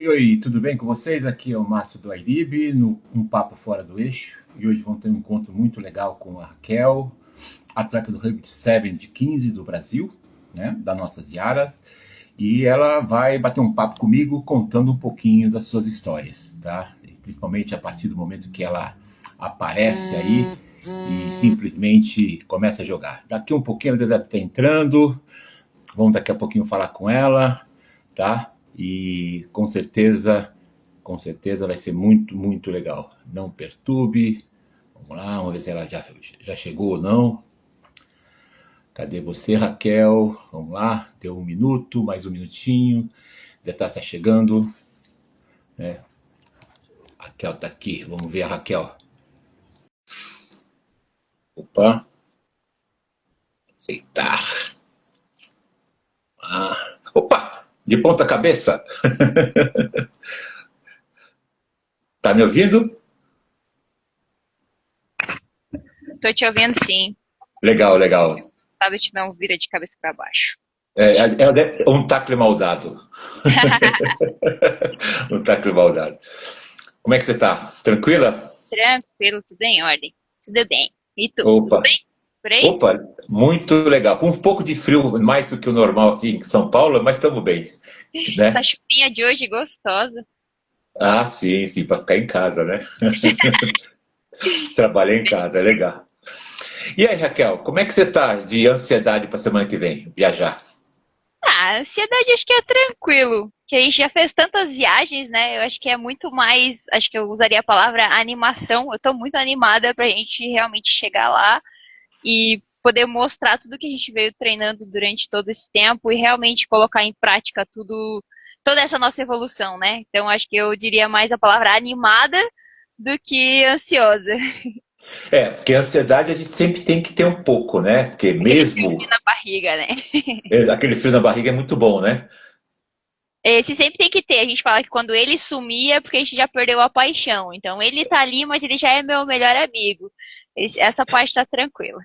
Oi, tudo bem com vocês? Aqui é o Márcio do Airibe, no Um Papo Fora do Eixo. E hoje vamos ter um encontro muito legal com a Raquel, atleta do Rugby 7 de 15 do Brasil, né, das nossas Yaras. E ela vai bater um papo comigo contando um pouquinho das suas histórias, tá? E principalmente a partir do momento que ela aparece aí e simplesmente começa a jogar. Daqui um pouquinho ela deve estar entrando, vamos daqui a pouquinho falar com ela, tá? E com certeza vai ser muito, muito legal. Não perturbe. Vamos lá, vamos ver se ela já chegou ou não. Cadê você, Raquel? Vamos lá, deu um minuto, mais um minutinho. Deve estar chegando. Né? Raquel tá aqui, vamos ver a Raquel. Opa. Aceitar. Opa, de ponta cabeça. Tá me ouvindo? Tô te ouvindo, sim. Legal, legal. Sabe, te não vira de cabeça pra baixo. É um tacle maldado. Um tacle maldado. Como é que você tá? Tranquila? Tranquilo, tudo em ordem. Tudo bem. E tu? Tudo Opa, bem? Por aí? opa, muito legal. Com um pouco de frio, mais do que o normal aqui em São Paulo, mas estamos bem, Essa né? chupinha de hoje gostosa. Ah, sim, sim, para ficar em casa, né? Trabalhar em casa, é legal. E aí, Raquel, como é que você tá de ansiedade para semana que vem? Viajar? Ah, a ansiedade acho que é tranquilo. Que a gente já fez tantas viagens, né? Eu acho que é muito mais. Acho que eu usaria a palavra animação. Eu tô muito animada pra gente realmente chegar lá e poder mostrar tudo que a gente veio treinando durante todo esse tempo e realmente colocar em prática tudo, toda essa nossa evolução, né? Então acho que eu diria mais a palavra animada do que ansiosa. Porque a ansiedade a gente sempre tem que ter um pouco, né? Porque Aquele mesmo friozinho na barriga, né? aquele frio na barriga é muito bom, né? Esse sempre tem que ter. A gente fala que quando ele sumir é porque a gente já perdeu a paixão. Então ele tá ali, mas ele já é meu melhor amigo. Essa parte tá tranquila.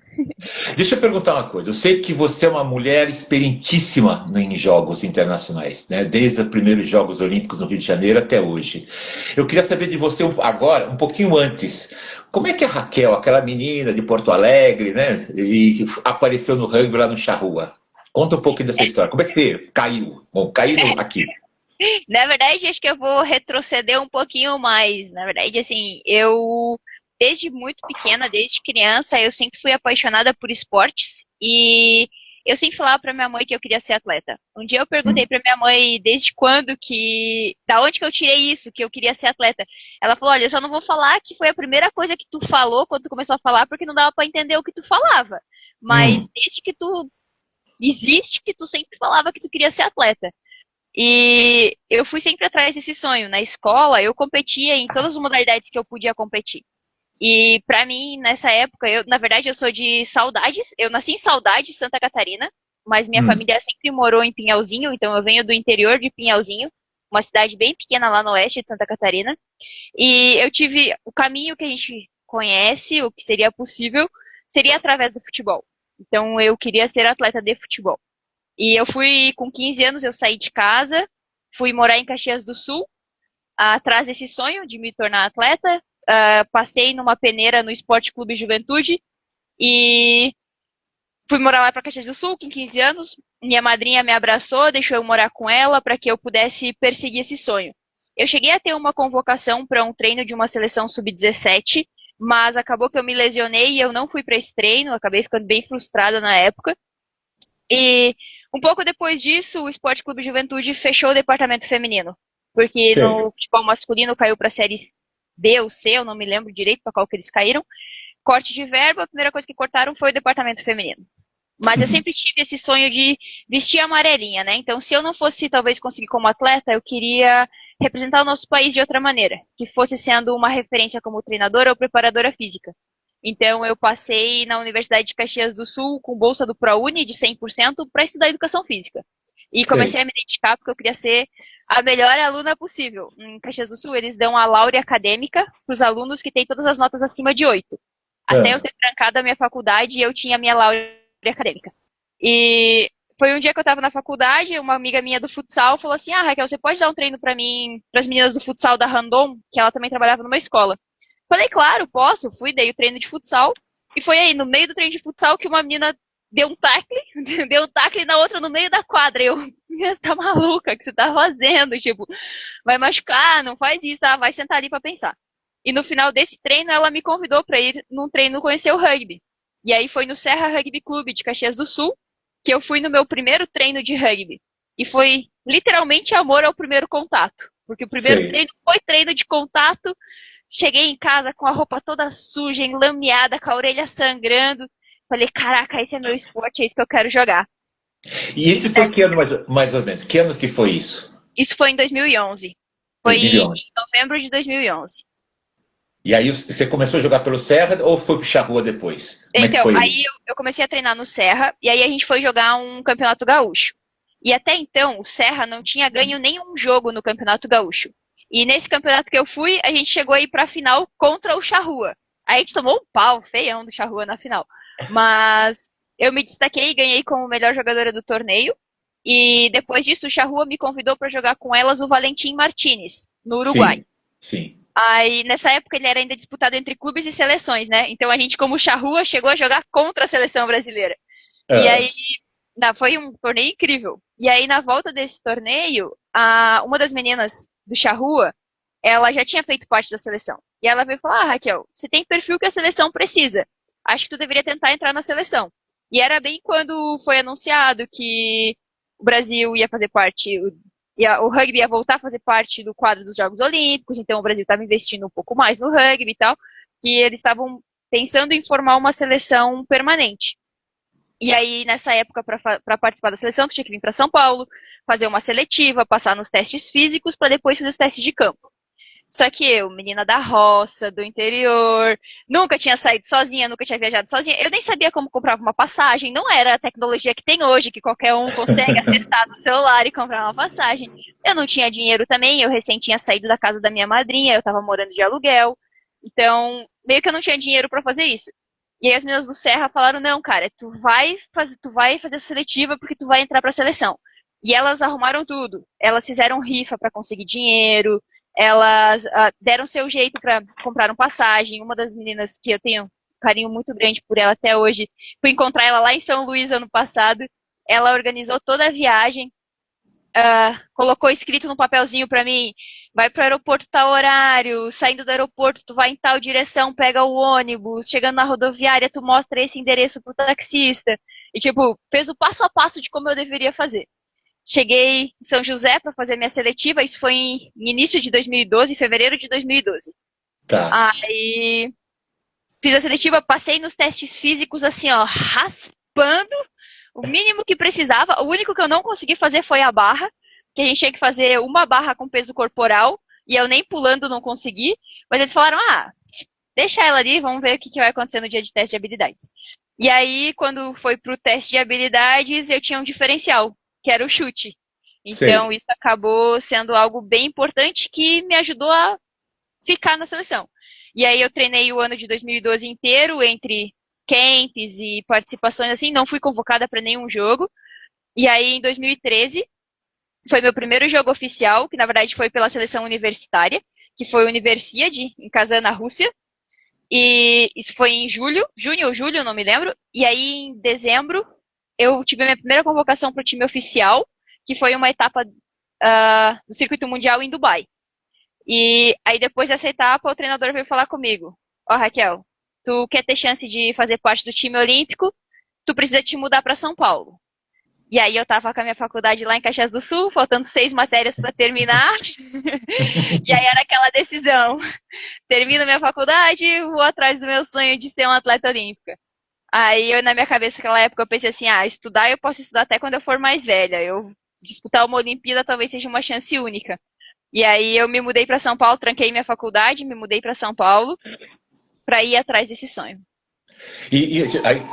Deixa eu perguntar uma coisa. Eu sei que você é uma mulher experientíssima em jogos internacionais, né? Desde os primeiros Jogos Olímpicos no Rio de Janeiro até hoje. Eu queria saber de você agora, um pouquinho antes. Como é que a Raquel, aquela menina de Porto Alegre, né? E apareceu no rugby lá no Charrua? Conta um pouquinho dessa história. Como é que você caiu? Bom, caiu aqui. Na verdade, acho que eu vou retroceder um pouquinho mais. Na verdade, assim, eu desde muito pequena, desde criança, eu sempre fui apaixonada por esportes e eu sempre falava pra minha mãe que eu queria ser atleta. Um dia eu perguntei pra minha mãe desde quando que, da onde que eu tirei isso, que eu queria ser atleta. Ela falou: "Olha, eu só não vou falar que foi a primeira coisa que tu falou quando tu começou a falar, porque não dava pra entender o que tu falava. Mas Hum, desde que tu existe, que tu sempre falava que tu queria ser atleta." E eu fui sempre atrás desse sonho. Na escola, eu competia em todas as modalidades que eu podia competir. E pra mim, nessa época, na verdade, eu sou de Saudades. Eu nasci em Saudades, Santa Catarina, mas minha hum. família sempre morou em Pinhalzinho, então eu venho do interior de Pinhalzinho, uma cidade bem pequena lá no oeste de Santa Catarina. E eu tive o caminho que a gente conhece, o que seria possível, seria através do futebol. Então eu queria ser atleta de futebol. E eu fui, com 15 anos, eu saí de casa, fui morar em Caxias do Sul, atrás desse sonho de me tornar atleta. Passei numa peneira no Esporte Clube Juventude e fui morar lá para Caxias do Sul com 15 anos. Minha madrinha me abraçou, deixou eu morar com ela para que eu pudesse perseguir esse sonho. Eu cheguei a ter uma convocação para um treino de uma seleção sub-17, mas acabou que eu me lesionei e eu não fui para esse treino, acabei ficando bem frustrada na época. E um pouco depois disso, o Esporte Clube Juventude fechou o departamento feminino, porque Sei. no futebol masculino caiu para séries B ou C, eu não me lembro direito para qual que eles caíram. Corte de verba, a primeira coisa que cortaram foi o departamento feminino. Mas eu sempre tive esse sonho de vestir a amarelinha, né? Então, se eu não fosse talvez conseguir como atleta, eu queria representar o nosso país de outra maneira, que fosse sendo uma referência como treinadora ou preparadora física. Então, eu passei na Universidade de Caxias do Sul com bolsa do ProUni de 100% para estudar educação física. E Sei. comecei a me dedicar porque eu queria ser a melhor aluna possível. Em Caxias do Sul, eles dão a Laurea acadêmica para os alunos que têm todas as notas acima de 8. Até eu Ah, ter trancado a minha faculdade, eu tinha a minha Laurea acadêmica. E Foi um dia que eu tava na faculdade, uma amiga minha do futsal falou assim, Raquel, você pode dar um treino pra mim, pras meninas do futsal da Randon, que ela também trabalhava numa escola. Falei, claro, posso. Fui, dei o treino de futsal. E foi aí, no meio do treino de futsal, que uma menina deu um tackle, deu um tackle na outra no meio da quadra. Eu, você tá maluca? O que você tá fazendo? Tipo, vai machucar, não faz isso, vai sentar ali pra pensar. E no final desse treino, ela me convidou pra ir num treino conhecer o rugby. E aí foi no Serra Rugby Clube de Caxias do Sul, que eu fui no meu primeiro treino de rugby. E foi literalmente amor ao primeiro contato. Porque o primeiro treino foi treino de contato. Cheguei em casa com a roupa toda suja, enlameada, com a orelha sangrando. Falei, caraca, esse é meu esporte, é isso que eu quero jogar. E isso foi que ano mais ou menos? Que ano que foi isso? Isso foi em 2011. Foi 2011. em novembro de 2011. E aí você começou a jogar pelo Serra ou foi pro Charrua depois? Como então, é que foi? Aí eu comecei a treinar no Serra, e aí a gente foi jogar um campeonato gaúcho. E até então, o Serra não tinha ganho nenhum jogo no campeonato gaúcho. E nesse campeonato que eu fui, a gente chegou a ir pra final contra o Charrua. Aí a gente tomou um pau feião do Charrua na final. Mas eu me destaquei e ganhei como melhor jogadora do torneio. E depois disso, o Charrua me convidou para jogar com elas o Valentim Martinez, no Uruguai. Sim. Aí, nessa época, ele era ainda disputado entre clubes e seleções, né? Então a gente, como Charrua, chegou a jogar contra a seleção brasileira. E aí, foi um torneio incrível. E aí, na volta desse torneio, uma das meninas do Charrua, ela já tinha feito parte da seleção. E ela veio falar, Raquel, você tem perfil que a seleção precisa. Acho que tu deveria tentar entrar na seleção. E era bem quando foi anunciado que o Brasil ia fazer parte, o rugby ia voltar a fazer parte do quadro dos Jogos Olímpicos, então o Brasil estava investindo um pouco mais no rugby e tal, que eles estavam pensando em formar uma seleção permanente. E aí, nessa época, para participar da seleção, tu tinha que vir para São Paulo, fazer uma seletiva, passar nos testes físicos, para depois fazer os testes de campo. Só que eu, menina da roça, do interior, nunca tinha saído sozinha, nunca tinha viajado sozinha. Eu nem sabia como comprava uma passagem, não era a tecnologia que tem hoje, que qualquer um consegue acessar no celular e comprar uma passagem. Eu não tinha dinheiro também, eu recém tinha saído da casa da minha madrinha, eu estava morando de aluguel. Então, meio que eu não tinha dinheiro para fazer isso. E aí as meninas do Serra falaram, não, cara, tu vai fazer a seletiva porque tu vai entrar pra seleção. E elas arrumaram tudo. Elas fizeram rifa para conseguir dinheiro, elas deram seu jeito para comprar uma passagem. Uma das meninas que eu tenho um carinho muito grande por ela até hoje, fui encontrar ela lá em São Luís ano passado. Ela organizou toda a viagem, colocou escrito no papelzinho para mim, vai pro aeroporto tal horário, saindo do aeroporto tu vai em tal direção, pega o ônibus, chegando na rodoviária tu mostra esse endereço pro taxista. E tipo, fez o passo a passo de como eu deveria fazer. Cheguei em São José para fazer minha seletiva, isso foi em início de 2012, fevereiro de 2012. Tá. Aí fiz a seletiva, passei nos testes físicos assim, ó, raspando o mínimo que precisava. O único que eu não consegui fazer foi a barra, que a gente tinha que fazer uma barra com peso corporal, e eu nem pulando não consegui. Mas eles falaram, deixa ela ali, vamos ver o que vai acontecer no dia de teste de habilidades. E aí, quando foi pro teste de habilidades, eu tinha um diferencial, que era o chute. Então, isso acabou sendo algo bem importante que me ajudou a ficar na seleção. E aí eu treinei o ano de 2012 inteiro, entre camps e participações assim, não fui convocada para nenhum jogo. E aí, em 2013, foi meu primeiro jogo oficial, que na verdade foi pela seleção universitária, que foi a Universiade, em Kazan, na Rússia. E isso foi em junho ou julho, não me lembro. E aí, em dezembro, eu tive a minha primeira convocação para o time oficial, que foi uma etapa do circuito mundial em Dubai. E aí, depois dessa etapa, o treinador veio falar comigo. Raquel, tu quer ter chance de fazer parte do time olímpico, tu precisa te mudar para São Paulo. E aí eu tava com a minha faculdade lá em Caxias do Sul, faltando 6 matérias para terminar. E aí era aquela decisão. Termino minha faculdade, vou atrás do meu sonho de ser uma atleta olímpica. Aí eu, na minha cabeça, naquela época, eu pensei assim, estudar eu posso estudar até quando eu for mais velha. Eu disputar uma Olimpíada talvez seja uma chance única. E aí eu me mudei para São Paulo, tranquei minha faculdade, me mudei para São Paulo para ir atrás desse sonho.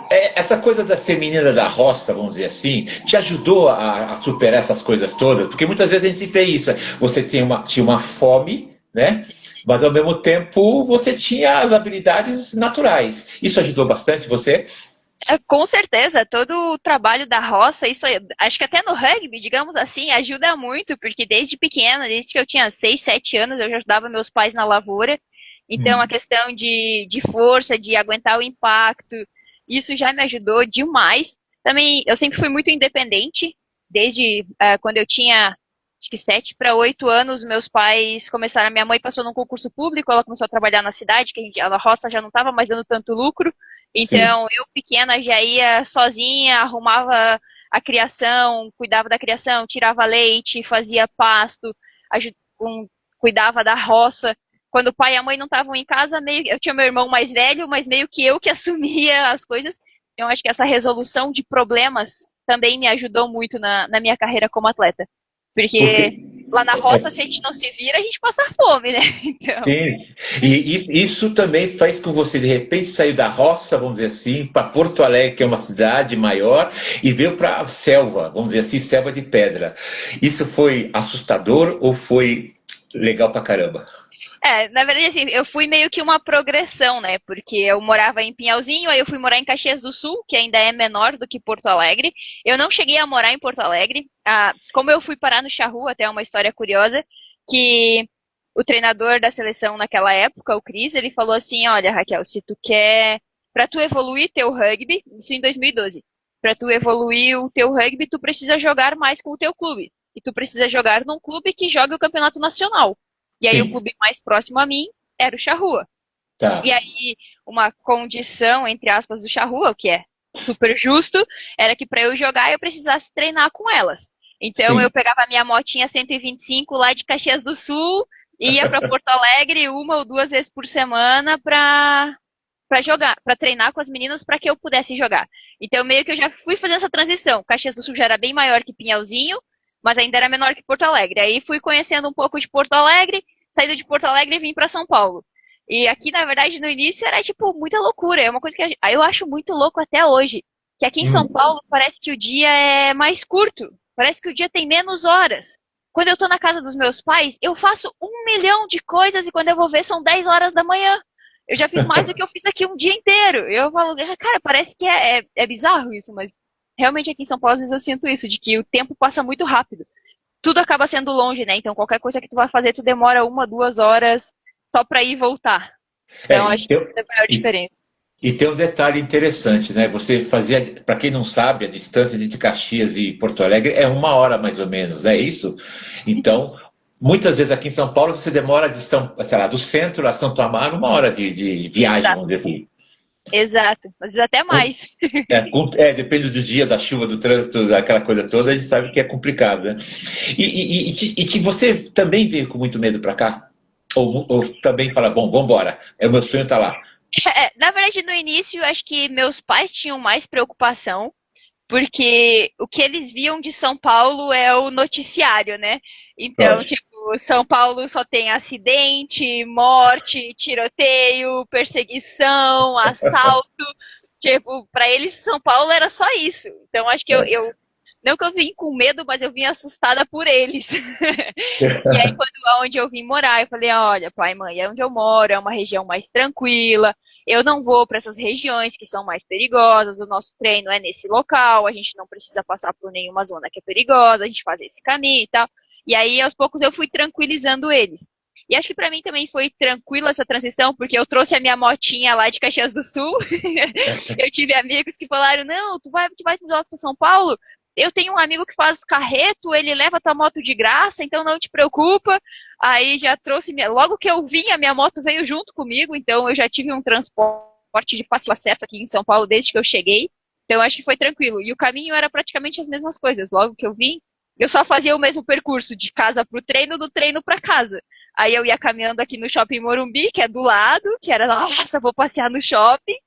Essa coisa da ser menina da roça, vamos dizer assim, te ajudou a superar essas coisas todas? Porque muitas vezes a gente vê isso. Você tinha uma fome, né? Mas ao mesmo tempo você tinha as habilidades naturais. Isso ajudou bastante você? Com certeza, todo o trabalho da roça, isso acho que até no rugby, digamos assim, ajuda muito, porque desde pequena, desde que eu tinha 6, 7 anos, eu já ajudava meus pais na lavoura. Então a Hum. questão de força, de aguentar o impacto, isso já me ajudou demais. Também eu sempre fui muito independente, desde quando eu tinha acho que 7 para 8 anos, meus pais começaram, minha mãe passou num concurso público, ela começou a trabalhar na cidade, que a roça já não estava mais dando tanto lucro. Sim. Então, eu pequena já ia sozinha, arrumava a criação, cuidava da criação, tirava leite, fazia pasto, cuidava da roça. Quando o pai e a mãe não estavam em casa, eu tinha meu irmão mais velho, mas meio que eu que assumia as coisas. Então, acho que essa resolução de problemas também me ajudou muito na minha carreira como atleta. Porque Porque lá na roça, se a gente não se vira, a gente passa fome, né? Então, sim. E isso também faz com você, de repente, sair da roça, vamos dizer assim, para Porto Alegre, que é uma cidade maior, e veio para a selva, vamos dizer assim, selva de pedra. Isso foi assustador ou foi legal pra caramba? na verdade, assim, eu fui meio que uma progressão, né? Porque eu morava em Pinhalzinho, aí eu fui morar em Caxias do Sul, que ainda é menor do que Porto Alegre. Eu não cheguei a morar em Porto Alegre. Como eu fui parar no Charrua, até uma história curiosa, que o treinador da seleção naquela época, o Cris, ele falou assim, olha, Raquel, se tu quer, pra tu evoluir teu rugby, isso em 2012, pra tu evoluir o teu rugby, tu precisa jogar mais com o teu clube. E tu precisa jogar num clube que joga o campeonato nacional. E aí o Sim, clube mais próximo a mim era o Charrua. E tá. aí uma condição, entre aspas, do Charrua, o que é super justo, era que para eu jogar eu precisasse treinar com elas. Então eu Sim. pegava a minha motinha 125 lá de Caxias do Sul e ia para Porto Alegre uma ou duas vezes por semana para jogar, para treinar com as meninas para que eu pudesse jogar. Então meio que eu já fui fazendo essa transição. Caxias do Sul já era bem maior que Pinhalzinho, mas ainda era menor que Porto Alegre. Aí fui conhecendo um pouco de Porto Alegre, saída de Porto Alegre e vim para São Paulo. E aqui, na verdade, no início era tipo muita loucura. É uma coisa que eu acho muito louco até hoje. Que aqui em São Hum. Paulo parece que o dia é mais curto. Parece que o dia tem menos horas. Quando eu tô na casa dos meus pais, eu faço 1 milhão de coisas e quando eu vou ver são 10 horas da manhã. Eu já fiz mais do que eu fiz aqui um dia inteiro. Eu falo, cara, parece que é bizarro isso, mas realmente aqui em São Paulo às vezes eu sinto isso, de que o tempo passa muito rápido. Tudo acaba sendo longe, né? Então qualquer coisa que tu vai fazer, tu demora 1, 2 horas só pra ir e voltar. É, Então acho que essa é a maior e, diferença. e tem um detalhe interessante, né? Você fazia, para quem não sabe, a distância entre Caxias e Porto Alegre é 1 hora mais ou menos, não é isso? Então, muitas vezes aqui em São Paulo você demora de sei lá, do centro a Santo Amaro 1 hora de viagem, Exato, vamos dizer assim. exato. Às vezes até mais. Depende do dia, da chuva, do trânsito, aquela coisa toda, a gente sabe que é complicado, né? E você também veio com muito medo para cá? Ou também fala, bom, vamos embora, é o meu sonho tá lá. Na verdade, no início, acho que meus pais tinham mais preocupação, porque o que eles viam de São Paulo é o noticiário, né? Então, Lógico. tipo, São Paulo só tem acidente, morte, tiroteio, perseguição, assalto. Tipo, pra eles São Paulo era só isso. Então, acho que eu não que eu vim com medo, mas eu vim assustada por eles. E aí, onde eu vim morar, eu falei, olha, pai e mãe, é onde eu moro, é uma região mais tranquila, eu não vou para essas regiões que são mais perigosas, o nosso treino é nesse local, a gente não precisa passar por nenhuma zona que é perigosa, a gente faz esse caminho e tal. E aí, aos poucos, eu fui tranquilizando eles. E acho que para mim também foi tranquila essa transição, porque eu trouxe a minha motinha lá de Caxias do Sul. Eu tive amigos que falaram, não, tu vai mudar para São Paulo? Eu tenho um amigo que faz carreto, ele leva tua moto de graça, então não te preocupa. Aí já trouxe, logo que eu vim, a minha moto veio junto comigo, então eu já tive um transporte de fácil acesso aqui em São Paulo desde que eu cheguei. Então acho que foi tranquilo. E o caminho era praticamente as mesmas coisas. Logo que eu vim, eu só fazia o mesmo percurso, de casa pro treino, do treino para casa. Aí eu ia caminhando aqui no Shopping Morumbi, que é do lado, que era, nossa, vou passear no shopping.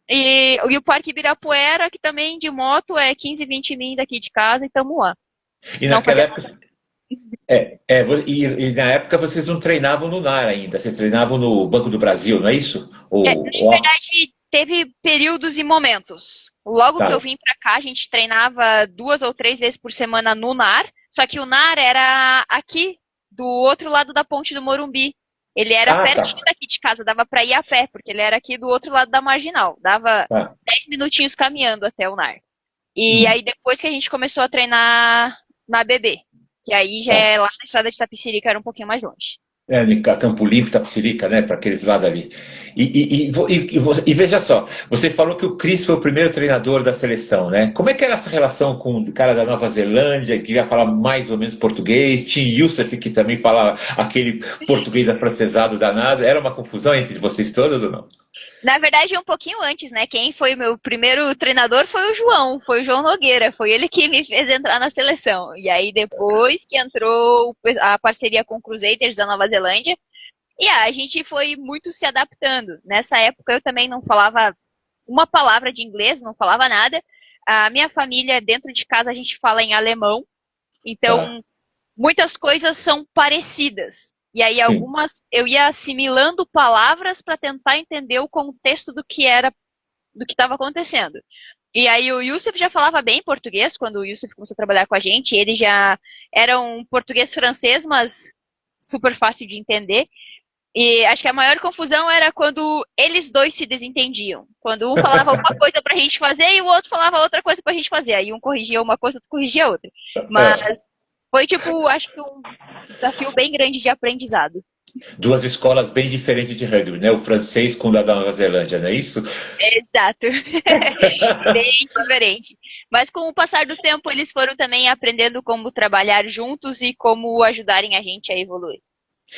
E o Parque Ibirapuera, que também de moto é 15, 20 min daqui de casa, e tamo lá. E Não naquela fazendo. época, e na época vocês não treinavam no NAR ainda, vocês treinavam no Banco do Brasil, não é isso? Na verdade, teve períodos e momentos. Logo que eu Tá, vim pra cá, a gente treinava 2 ou 3 vezes por semana no NAR, só que o NAR era aqui, do outro lado da ponte do Morumbi. Ele era Ah, tá. pertinho daqui de casa, dava pra ir a pé, porque ele era aqui do outro lado da Marginal. Dava Ah, 10 minutinhos caminhando até o NAR. E hum, aí depois que a gente começou a treinar na BB, que aí já tá. é lá na estrada de Tapicirica, era um pouquinho mais longe. É, em Campo Limpo, Itapecerica, né? Para aqueles lados ali. E veja só, você falou que o Chris foi o primeiro treinador da seleção, né? Como é que era essa relação com o cara da Nova Zelândia, que ia falar mais ou menos português? Tinha Youssef, que também falava aquele português afrancesado danado. Era uma confusão entre vocês todas ou não? Na verdade, um pouquinho antes, né? Quem foi o meu primeiro treinador foi o João Nogueira. Foi ele que me fez entrar na seleção. E aí, depois que entrou a parceria com o Crusaders da Nova Zelândia, e a gente foi muito se adaptando. Nessa época, eu também não falava uma palavra de inglês, não falava nada. A minha família, dentro de casa, a gente fala em alemão. Tá. Então, muitas coisas são parecidas. E aí Sim. algumas eu ia assimilando palavras para tentar entender o contexto do que era, do que estava acontecendo. E aí o Youssef já falava bem português quando o Youssef começou a trabalhar com a gente. Ele já era um português francês, mas super fácil de entender. E acho que a maior confusão era quando eles dois se desentendiam. Quando um falava uma coisa pra gente fazer e o outro falava outra coisa pra gente fazer. Aí um corrigia uma coisa, outro corrigia outra. É. Mas foi, tipo, acho que um desafio bem grande de aprendizado. Duas escolas bem diferentes de rugby, né? O francês com o da Nova Zelândia, não é isso? Exato. Bem diferente. Mas com o passar do tempo, eles foram também aprendendo como trabalhar juntos e como ajudarem a gente a evoluir.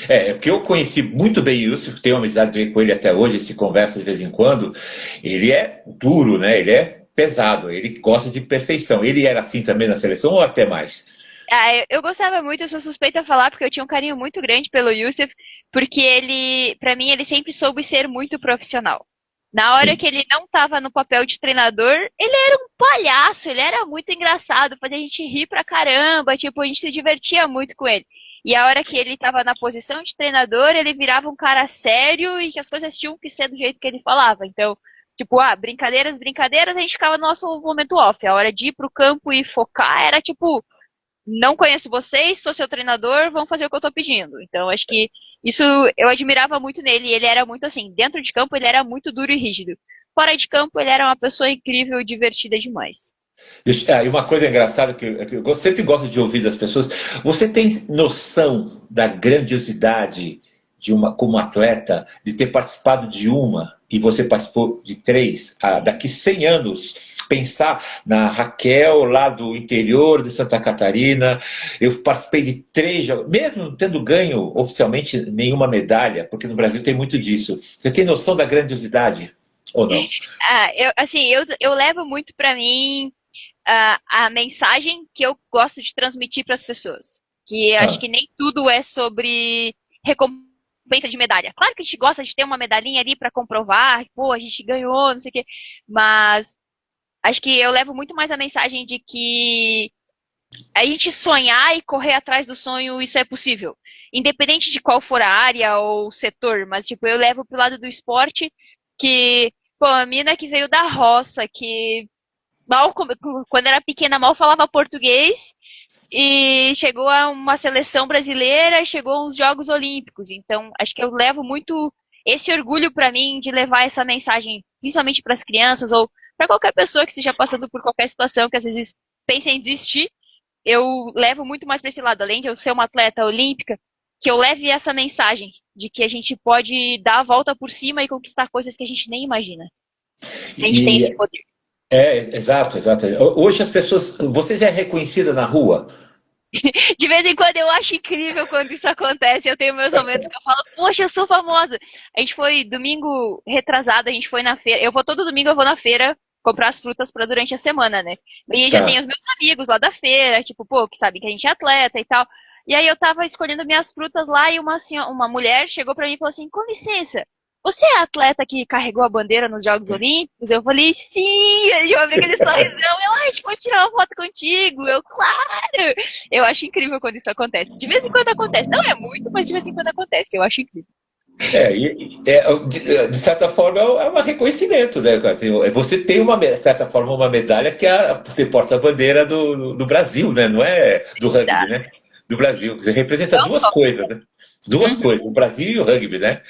É porque eu conheci muito bem o Yusuf, tenho amizade com ele até hoje, se conversa de vez em quando. Ele é duro, né? Ele é pesado, ele gosta de perfeição. Ele era assim também na seleção ou até mais? Ah, eu gostava muito, eu sou suspeita a falar, porque eu tinha um carinho muito grande pelo Youssef, porque ele, pra mim, ele sempre soube ser muito profissional. Na hora Sim. que ele não tava no papel de treinador, ele era um palhaço, ele era muito engraçado, fazia a gente rir pra caramba, tipo, a gente se divertia muito com ele. E a hora que ele tava na posição de treinador, ele virava um cara sério e que as coisas tinham que ser do jeito que ele falava. Então, tipo, brincadeiras, brincadeiras, a gente ficava no nosso momento off. A hora de ir pro campo e focar era tipo, não conheço vocês, sou seu treinador, vão fazer o que eu tô pedindo. Então, acho que isso eu admirava muito nele. Ele era muito assim, dentro de campo ele era muito duro e rígido. Fora de campo ele era uma pessoa incrível e divertida demais. E uma coisa engraçada que eu sempre gosto de ouvir das pessoas, você tem noção da grandiosidade de uma como atleta, de ter participado de uma e você participou de três, daqui 100 anos, pensar na Raquel lá do interior de Santa Catarina, eu participei de três jogos, mesmo não tendo ganho oficialmente nenhuma medalha, porque no Brasil tem muito disso. Você tem noção da grandiosidade ou não? Eu levo muito pra mim a mensagem que eu gosto de transmitir para as pessoas. Que eu acho Ah, que nem tudo é sobre recompensa de medalha. Claro que a gente gosta de ter uma medalhinha ali para comprovar, pô, a gente ganhou, não sei o quê. Mas acho que eu levo muito mais a mensagem de que a gente sonhar e correr atrás do sonho, isso é possível. Independente de qual for a área ou setor, mas tipo, eu levo pro lado do esporte que, pô, a mina que veio da roça, que mal, quando era pequena, mal falava português e chegou a uma seleção brasileira e chegou aos Jogos Olímpicos. Então, acho que eu levo muito esse orgulho para mim de levar essa mensagem, principalmente para as crianças ou para qualquer pessoa que esteja passando por qualquer situação que às vezes pense em desistir. Eu levo muito mais para esse lado, além de eu ser uma atleta olímpica, que eu leve essa mensagem de que a gente pode dar a volta por cima e conquistar coisas que a gente nem imagina. A gente tem esse e poder. exato, exato. Hoje as pessoas, você já é reconhecida na rua? De vez em quando eu acho incrível quando isso acontece. Eu tenho meus momentos que eu falo, poxa, eu sou famosa. A gente foi domingo retrasado, a gente foi na feira. Eu vou todo domingo, eu vou na feira comprar as frutas para durante a semana, né? E aí já tem Tá. os meus amigos lá da feira, tipo, pô, que sabem que a gente é atleta e tal. E aí eu tava escolhendo minhas frutas lá e uma mulher chegou pra mim e falou assim, com licença, você é a atleta que carregou a bandeira nos Jogos Olímpicos? Eu falei, sim! A gente vai abrir aquele sorrisão. Ela, a gente pode tirar uma foto contigo? Eu, claro! Eu acho incrível quando isso acontece. De vez em quando acontece. Não é muito, mas de vez em quando acontece. Eu acho incrível. De certa forma é um reconhecimento, né? Assim, você tem de certa forma uma medalha que você porta a bandeira do Brasil, né? Não é do rugby, Exato. né? do Brasil. Você representa Não duas só. coisas, né? Duas coisas, o Brasil e o rugby, né?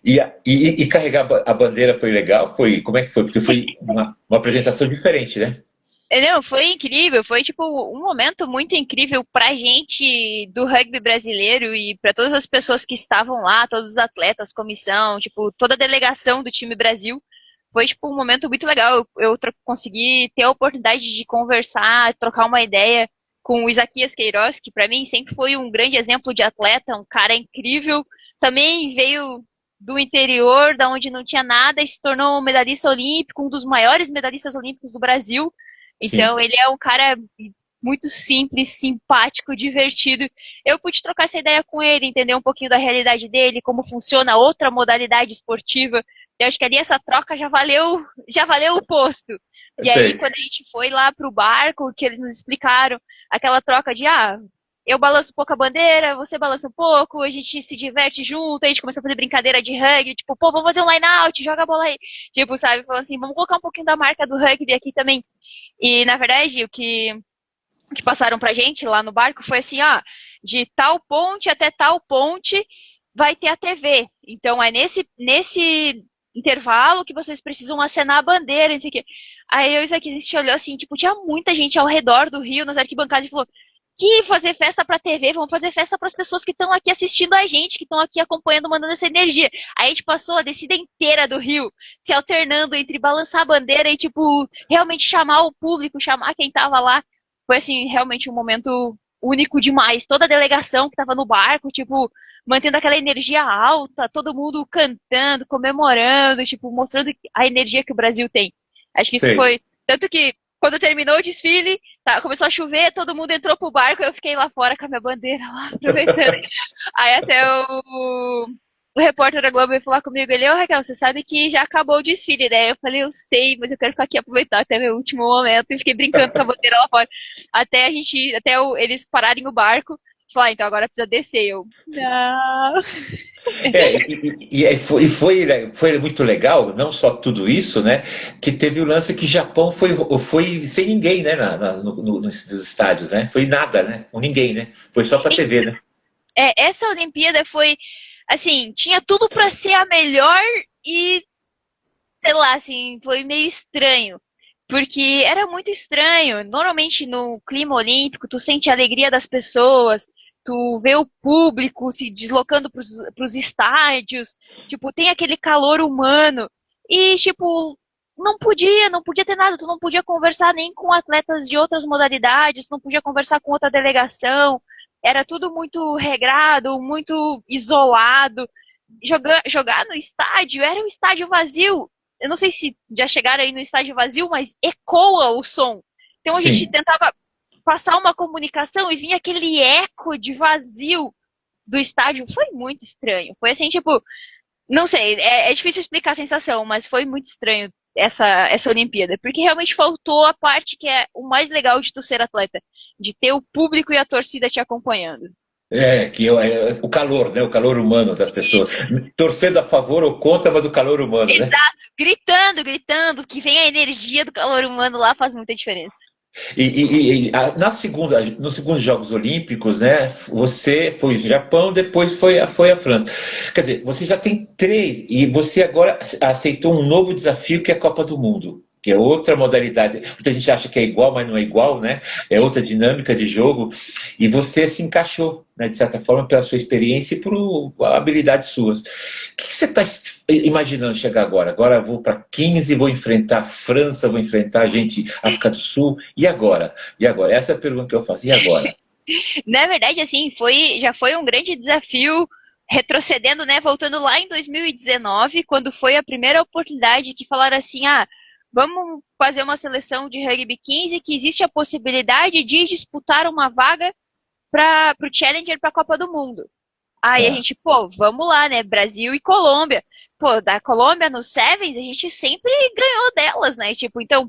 E carregar a bandeira foi legal? Como é que foi? Porque foi uma apresentação diferente, né? Não, foi incrível, foi tipo um momento muito incrível pra gente do rugby brasileiro e pra todas as pessoas que estavam lá, todos os atletas, comissão, tipo, toda a delegação do time Brasil. Foi tipo um momento muito legal. Eu consegui ter a oportunidade de conversar, trocar uma ideia com o Isaquias Queiroz, que pra mim sempre foi um grande exemplo de atleta, um cara incrível. Também veio do interior, da onde não tinha nada, e se tornou um medalhista olímpico, um dos maiores medalhistas olímpicos do Brasil. Sim. Então, ele é um cara muito simples, simpático, divertido. Eu pude trocar essa ideia com ele, entender um pouquinho da realidade dele, como funciona outra modalidade esportiva. Eu acho que ali essa troca já valeu o posto. E aí, Sei. quando a gente foi lá pro barco, que eles nos explicaram, aquela troca de, eu balanço um pouco a bandeira, você balança um pouco, a gente se diverte junto, a gente começou a fazer brincadeira de rugby, tipo, pô, vamos fazer um line-out, joga a bola aí. Tipo, sabe, falou assim, vamos colocar um pouquinho da marca do rugby aqui também. E, na verdade, o que passaram pra gente lá no barco foi assim, de tal ponte até tal ponte vai ter a TV. Então, é nesse intervalo que vocês precisam acenar a bandeira, não sei o quê. Aí eu e o Isaac, a gente olhou assim, tipo, tinha muita gente ao redor do rio, nas arquibancadas, e falou, que fazer festa pra TV, vamos fazer festa pras pessoas que estão aqui assistindo a gente, que estão aqui acompanhando, mandando essa energia. Aí a gente passou a descida inteira do rio, se alternando entre balançar a bandeira e, tipo, realmente chamar o público, chamar quem tava lá. Foi, assim, realmente um momento único demais. Toda a delegação que tava no barco, tipo, mantendo aquela energia alta, todo mundo cantando, comemorando, tipo, mostrando a energia que o Brasil tem. Acho que isso Sei. foi. Tanto que, quando terminou o desfile, começou a chover, todo mundo entrou pro barco, eu fiquei lá fora com a minha bandeira lá, aproveitando. Aí até o repórter da Globo veio falar comigo, ele, Raquel, você sabe que já acabou o desfile, né? Eu falei, eu sei, mas eu quero ficar aqui aproveitar até meu último momento, e fiquei brincando com a bandeira lá fora. Eles pararem o barco, falar, então agora precisa descer. Eu, não. Foi muito legal, não só tudo isso, né? Que teve o lance que Japão foi sem ninguém, né? Nos estádios, né? Foi nada, né? Com ninguém, né? Foi só pra TV, né? Essa Olimpíada foi, assim, tinha tudo pra ser a melhor e, sei lá, assim, foi meio estranho. Porque era muito estranho. Normalmente no clima olímpico, tu sente a alegria das pessoas, tu vê o público se deslocando pros estádios, tipo, tem aquele calor humano. E, tipo, não podia ter nada, tu não podia conversar nem com atletas de outras modalidades, tu não podia conversar com outra delegação. Era tudo muito regrado, muito isolado. Jogar no estádio, era um estádio vazio. Eu não sei se já chegaram aí no estádio vazio, mas ecoa o som. Então a gente Sim. tentava passar uma comunicação e vinha aquele eco de vazio do estádio. Foi muito estranho. Foi assim, tipo, não sei, é difícil explicar a sensação, mas foi muito estranho essa Olimpíada, porque realmente faltou a parte que é o mais legal de tu ser atleta, de ter o público e a torcida te acompanhando. O calor, né? O calor humano das pessoas. Torcendo a favor ou contra, mas o calor humano, né? Exato, gritando, que vem a energia do calor humano lá faz muita diferença. Nos segundos Jogos Olímpicos, né? Você foi o Japão, depois foi a França. Quer dizer, você já tem três e você agora aceitou um novo desafio que é a Copa do Mundo, que é outra modalidade. Muita gente acha que é igual, mas não é igual, né? É outra dinâmica de jogo e você se encaixou, né? De certa forma, pela sua experiência e por habilidades suas. O que você está imaginando chegar agora? Agora eu vou para 15, vou enfrentar a França, vou enfrentar a gente, África do Sul. E agora? E agora? Essa é a pergunta que eu faço. E agora? Na verdade, assim, já foi um grande desafio, retrocedendo, né, voltando lá em 2019, quando foi a primeira oportunidade que falaram assim, vamos fazer uma seleção de rugby 15 que existe a possibilidade de disputar uma vaga para o Challenger para a Copa do Mundo. Aí a Tá. gente, pô, vamos lá, né, Brasil e Colômbia. Pô, da Colômbia no Sevens, a gente sempre ganhou delas, né, tipo, então,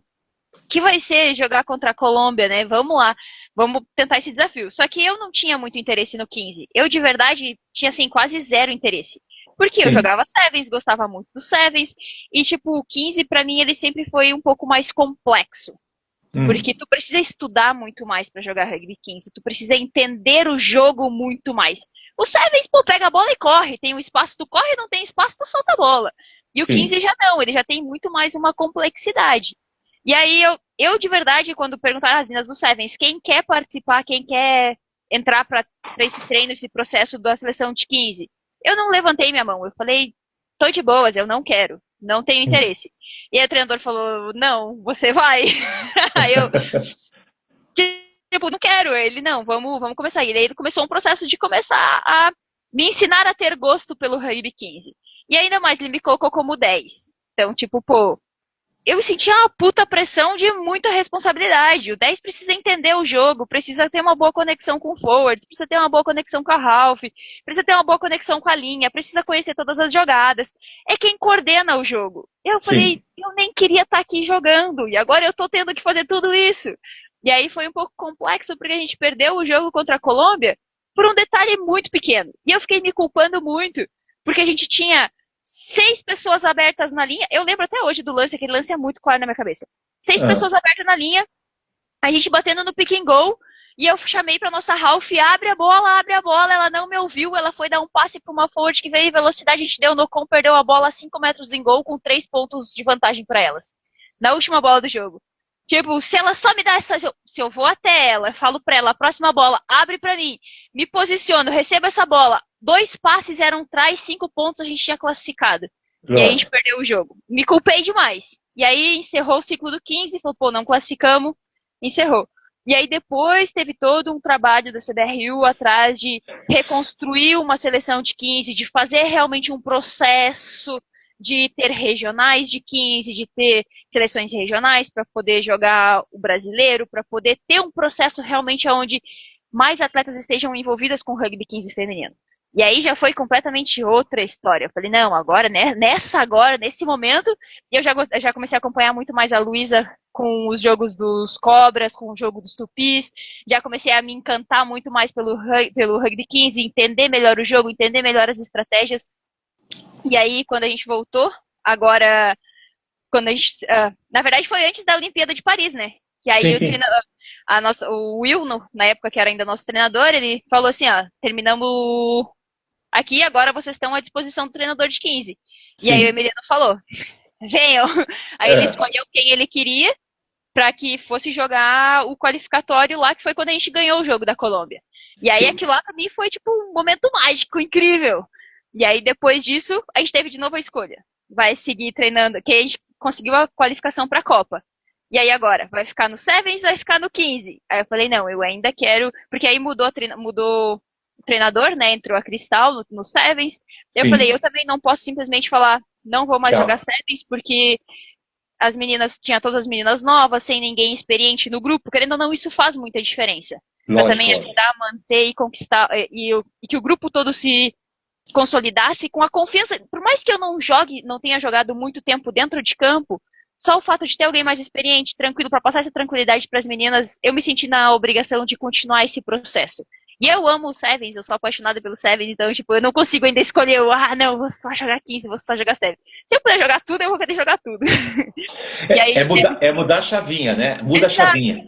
que vai ser jogar contra a Colômbia, né? Vamos lá, vamos tentar esse desafio. Só que eu não tinha muito interesse no 15. Eu, de verdade, tinha, assim, quase zero interesse. Porque eu Sim. jogava Sevens, gostava muito do Sevens, e, tipo, o 15, pra mim, ele sempre foi um pouco mais complexo. Porque tu precisa estudar muito mais pra jogar Rugby 15. Tu precisa entender o jogo muito mais. O Sevens, pô, pega a bola e corre. Tem um espaço, tu corre, não tem espaço, tu solta a bola. E o Sim. 15 já não, ele já tem muito mais uma complexidade. E aí eu de verdade, quando perguntaram às meninas do Sevens, quem quer participar, quem quer entrar pra esse treino, esse processo da seleção de 15, eu não levantei minha mão. Eu falei, tô de boas, eu não quero, não tenho interesse. E aí o treinador falou, não, você vai. Aí eu, tipo, não quero. Ele, não, vamos começar. E aí ele começou um processo de começar a me ensinar a ter gosto pelo Rugby 15. E ainda mais, ele me colocou como 10. Então, tipo, pô, eu me sentia uma puta pressão de muita responsabilidade. O 10 precisa entender o jogo, precisa ter uma boa conexão com o forwards, precisa ter uma boa conexão com a half, precisa ter uma boa conexão com a linha, precisa conhecer todas as jogadas. É quem coordena o jogo. Eu falei, Sim. eu nem queria estar aqui jogando, e agora eu tô tendo que fazer tudo isso. E aí foi um pouco complexo, porque a gente perdeu o jogo contra a Colômbia por um detalhe muito pequeno. E eu fiquei me culpando muito, porque a gente tinha 6 pessoas abertas na linha. Eu lembro até hoje do lance, aquele lance é muito claro na minha cabeça. 6 pessoas abertas na linha, a gente batendo no pick and goal, e eu chamei pra nossa Ralph, abre a bola, ela não me ouviu, ela foi dar um passe pra uma forward que veio em velocidade, a gente deu no com, perdeu a bola a 5 metros do gol, com 3 pontos de vantagem pra elas. Na última bola do jogo. Tipo, se ela só me dá essa. Se eu vou até ela, falo pra ela, a próxima bola, abre pra mim, me posiciono, recebo essa bola. 2 passes eram trás, 5 pontos, a gente tinha classificado. E aí a gente perdeu o jogo. Me culpei demais. E aí encerrou o ciclo do 15, falou, pô, não classificamos, encerrou. E aí depois teve todo um trabalho da CBRU atrás de reconstruir uma seleção de 15, de fazer realmente um processo de ter regionais de 15, de ter seleções regionais para poder jogar o brasileiro, para poder ter um processo realmente onde mais atletas estejam envolvidas com o rugby 15 feminino. E aí já foi completamente outra história. Eu falei, não, agora, né, nesse momento, eu já comecei a acompanhar muito mais a Luísa com os jogos dos Cobras, com o jogo dos Tupis, já comecei a me encantar muito mais pelo Rugby 15, entender melhor o jogo, entender melhor as estratégias. E aí, quando a gente voltou, agora, quando a gente, na verdade foi antes da Olimpíada de Paris, né? Que aí o Will, na época que era ainda nosso treinador, ele falou assim, terminamos aqui, agora vocês estão à disposição do treinador de 15. Sim. E aí o Emiliano falou, venham. Aí ele escolheu quem ele queria para que fosse jogar o qualificatório lá, que foi quando a gente ganhou o jogo da Colômbia. E aí aquilo lá pra mim foi tipo um momento mágico, incrível. E aí depois disso, a gente teve de novo a escolha. Vai seguir treinando, que a gente conseguiu a qualificação pra Copa. E aí agora, vai ficar no Sevens ou vai ficar no 15? Aí eu falei, não, eu ainda quero, porque aí mudou o treinador, né, entrou a Cristal no Sevens. Eu falei, eu também não posso simplesmente falar, não vou mais jogar Sevens, porque as meninas, tinha todas as meninas novas, sem ninguém experiente no grupo, querendo ou não, isso faz muita diferença. Pra também ajudar a manter e conquistar, e que o grupo todo se consolidasse com a confiança. Por mais que eu não tenha jogado muito tempo dentro de campo, só o fato de ter alguém mais experiente, tranquilo, para passar essa tranquilidade para as meninas, eu me senti na obrigação de continuar esse processo. E eu amo o Sevens, eu sou apaixonada pelo Sevens, então, tipo, eu não consigo ainda escolher, não, vou só jogar 15, vou só jogar Sevens. Se eu puder jogar tudo, eu vou querer jogar tudo. Mudar a chavinha, né? Muda a chavinha.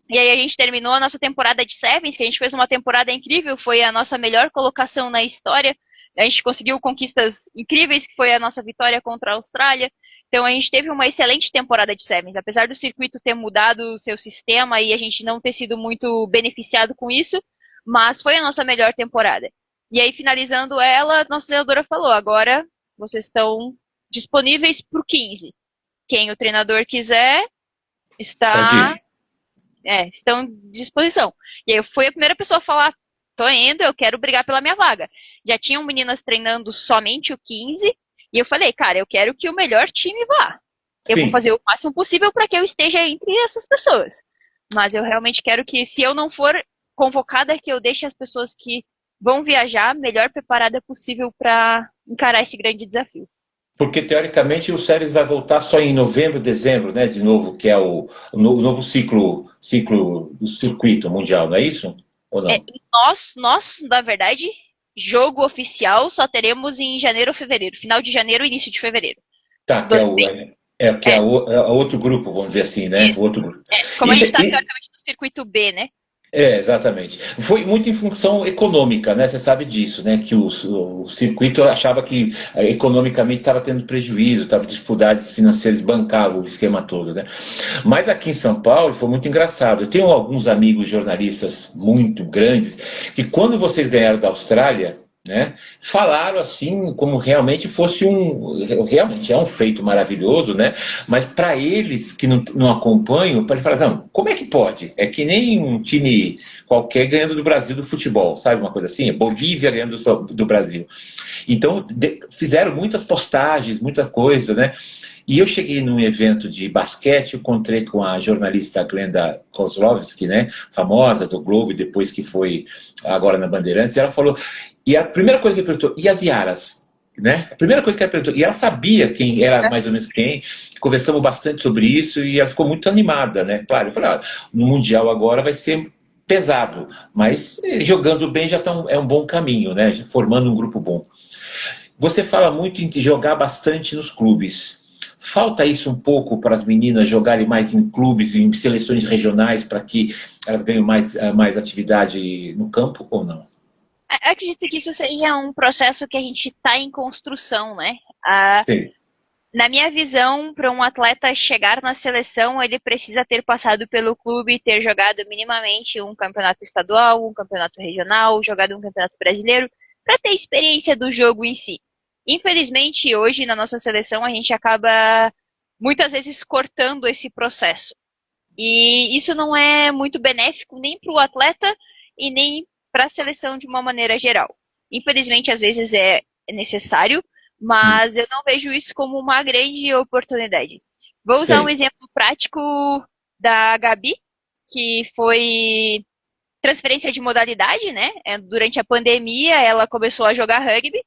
E aí a gente terminou a nossa temporada de Sevens, que a gente fez uma temporada incrível, foi a nossa melhor colocação na história. A gente conseguiu conquistas incríveis, que foi a nossa vitória contra a Austrália. Então a gente teve uma excelente temporada de Sevens, apesar do circuito ter mudado o seu sistema e a gente não ter sido muito beneficiado com isso, mas foi a nossa melhor temporada. E aí, finalizando ela, nossa treinadora falou, agora vocês estão disponíveis para o 15. Quem o treinador quiser estão à disposição. E aí eu fui a primeira pessoa a falar, tô indo, eu quero brigar pela minha vaga. Já tinham meninas treinando somente o 15, e eu falei, cara, eu quero que o melhor time vá. Eu vou fazer o máximo possível para que eu esteja entre essas pessoas. Mas eu realmente quero que, se eu não for convocada, que eu deixe as pessoas que vão viajar melhor preparada possível para encarar esse grande desafio. Porque, teoricamente, o Séries vai voltar só em novembro, dezembro, né? De novo, que é o novo ciclo do circuito mundial, não é isso? Ou não? Nós, na verdade, jogo oficial só teremos em janeiro ou fevereiro. Final de janeiro, início de fevereiro. Tá, que é que é, outro grupo, vamos dizer assim, né? Isso. Outro grupo. Como a gente está teoricamente no circuito B, né? Exatamente. Foi muito em função econômica, né? Você sabe disso, né? Que o circuito achava que economicamente estava tendo prejuízo, estava dificuldades financeiras, bancava o esquema todo, né? Mas aqui em São Paulo foi muito engraçado. Eu tenho alguns amigos jornalistas muito grandes que quando vocês ganharam da Austrália, né, falaram assim como realmente fosse realmente é um feito maravilhoso, né, mas para eles que não acompanham, para eles falar, não, como é que pode? É que nem um time qualquer ganhando do Brasil do futebol, sabe, uma coisa assim, Bolívia ganhando do Brasil. Então fizeram muitas postagens, muita coisa, né. E eu cheguei num evento de basquete, encontrei com a jornalista Glenda Kozlovski, né, famosa do Globo, depois que foi agora na Bandeirantes, e ela falou, e a primeira coisa que ela perguntou, e as Iaras? Né? A primeira coisa que ela perguntou, e ela sabia quem era mais ou menos quem, conversamos bastante sobre isso, e ela ficou muito animada, né? Claro, eu falei, no Mundial agora vai ser pesado, mas jogando bem já é um bom caminho, né? Formando um grupo bom. Você fala muito em jogar bastante nos clubes. Falta isso um pouco para as meninas jogarem mais em clubes, em seleções regionais, para que elas ganhem mais atividade no campo ou não? Acredito que isso seja um processo que a gente está em construção, né? Sim. Na minha visão, para um atleta chegar na seleção, ele precisa ter passado pelo clube, ter jogado minimamente um campeonato estadual, um campeonato regional, jogado um campeonato brasileiro, para ter experiência do jogo em si. Infelizmente, hoje na nossa seleção, a gente acaba muitas vezes cortando esse processo. E isso não é muito benéfico nem para o atleta e nem para a seleção de uma maneira geral. Infelizmente, às vezes é necessário, mas eu não vejo isso como uma grande oportunidade. Vou usar um exemplo prático da Gabi, que foi transferência de modalidade, né? Durante a pandemia, ela começou a jogar rugby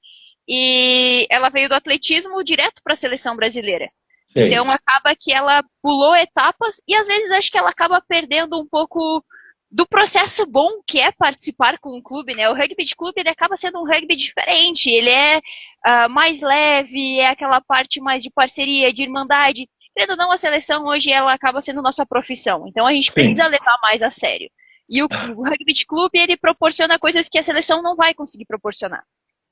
e ela veio do atletismo direto para a seleção brasileira. Sim. Então acaba que ela pulou etapas e às vezes acho que ela acaba perdendo um pouco do processo bom que é participar com um clube, né? O rugby de clube ele acaba sendo um rugby diferente, ele é mais leve, é aquela parte mais de parceria, de irmandade. Querendo ou não, a seleção hoje ela acaba sendo nossa profissão, então a gente precisa levar mais a sério. E o rugby de clube ele proporciona coisas que a seleção não vai conseguir proporcionar.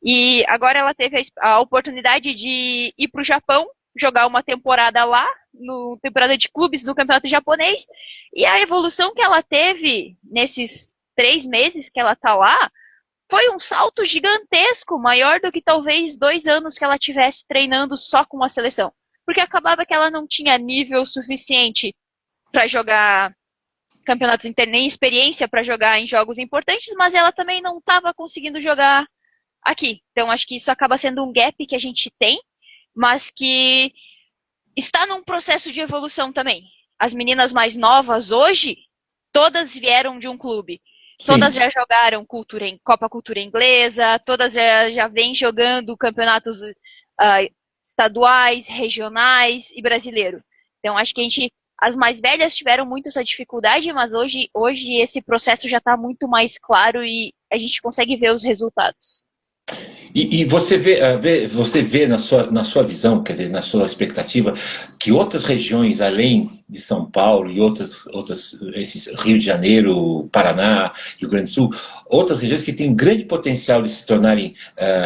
E agora ela teve a oportunidade de ir para o Japão, jogar uma temporada lá, no temporada de clubes no campeonato japonês, e a evolução que ela teve nesses 3 meses que ela tá lá, foi um salto gigantesco, maior do que talvez 2 anos que ela tivesse treinando só com a seleção. Porque acabava que ela não tinha nível suficiente para jogar campeonatos internos, nem experiência para jogar em jogos importantes, mas ela também não estava conseguindo jogar aqui. Então acho que isso acaba sendo um gap que a gente tem, mas que está num processo de evolução também. As meninas mais novas hoje, todas vieram de um clube. Sim. Todas já jogaram Copa Cultura Inglesa, todas já vêm jogando campeonatos estaduais, regionais e brasileiro. Então acho que as mais velhas tiveram muito essa dificuldade, mas hoje esse processo já está muito mais claro e a gente consegue ver os resultados. E você vê na sua visão, quer dizer, na sua expectativa, que outras regiões, além de São Paulo e outras esses Rio de Janeiro, Paraná, Rio Grande do Sul, outras regiões que têm grande potencial de se tornarem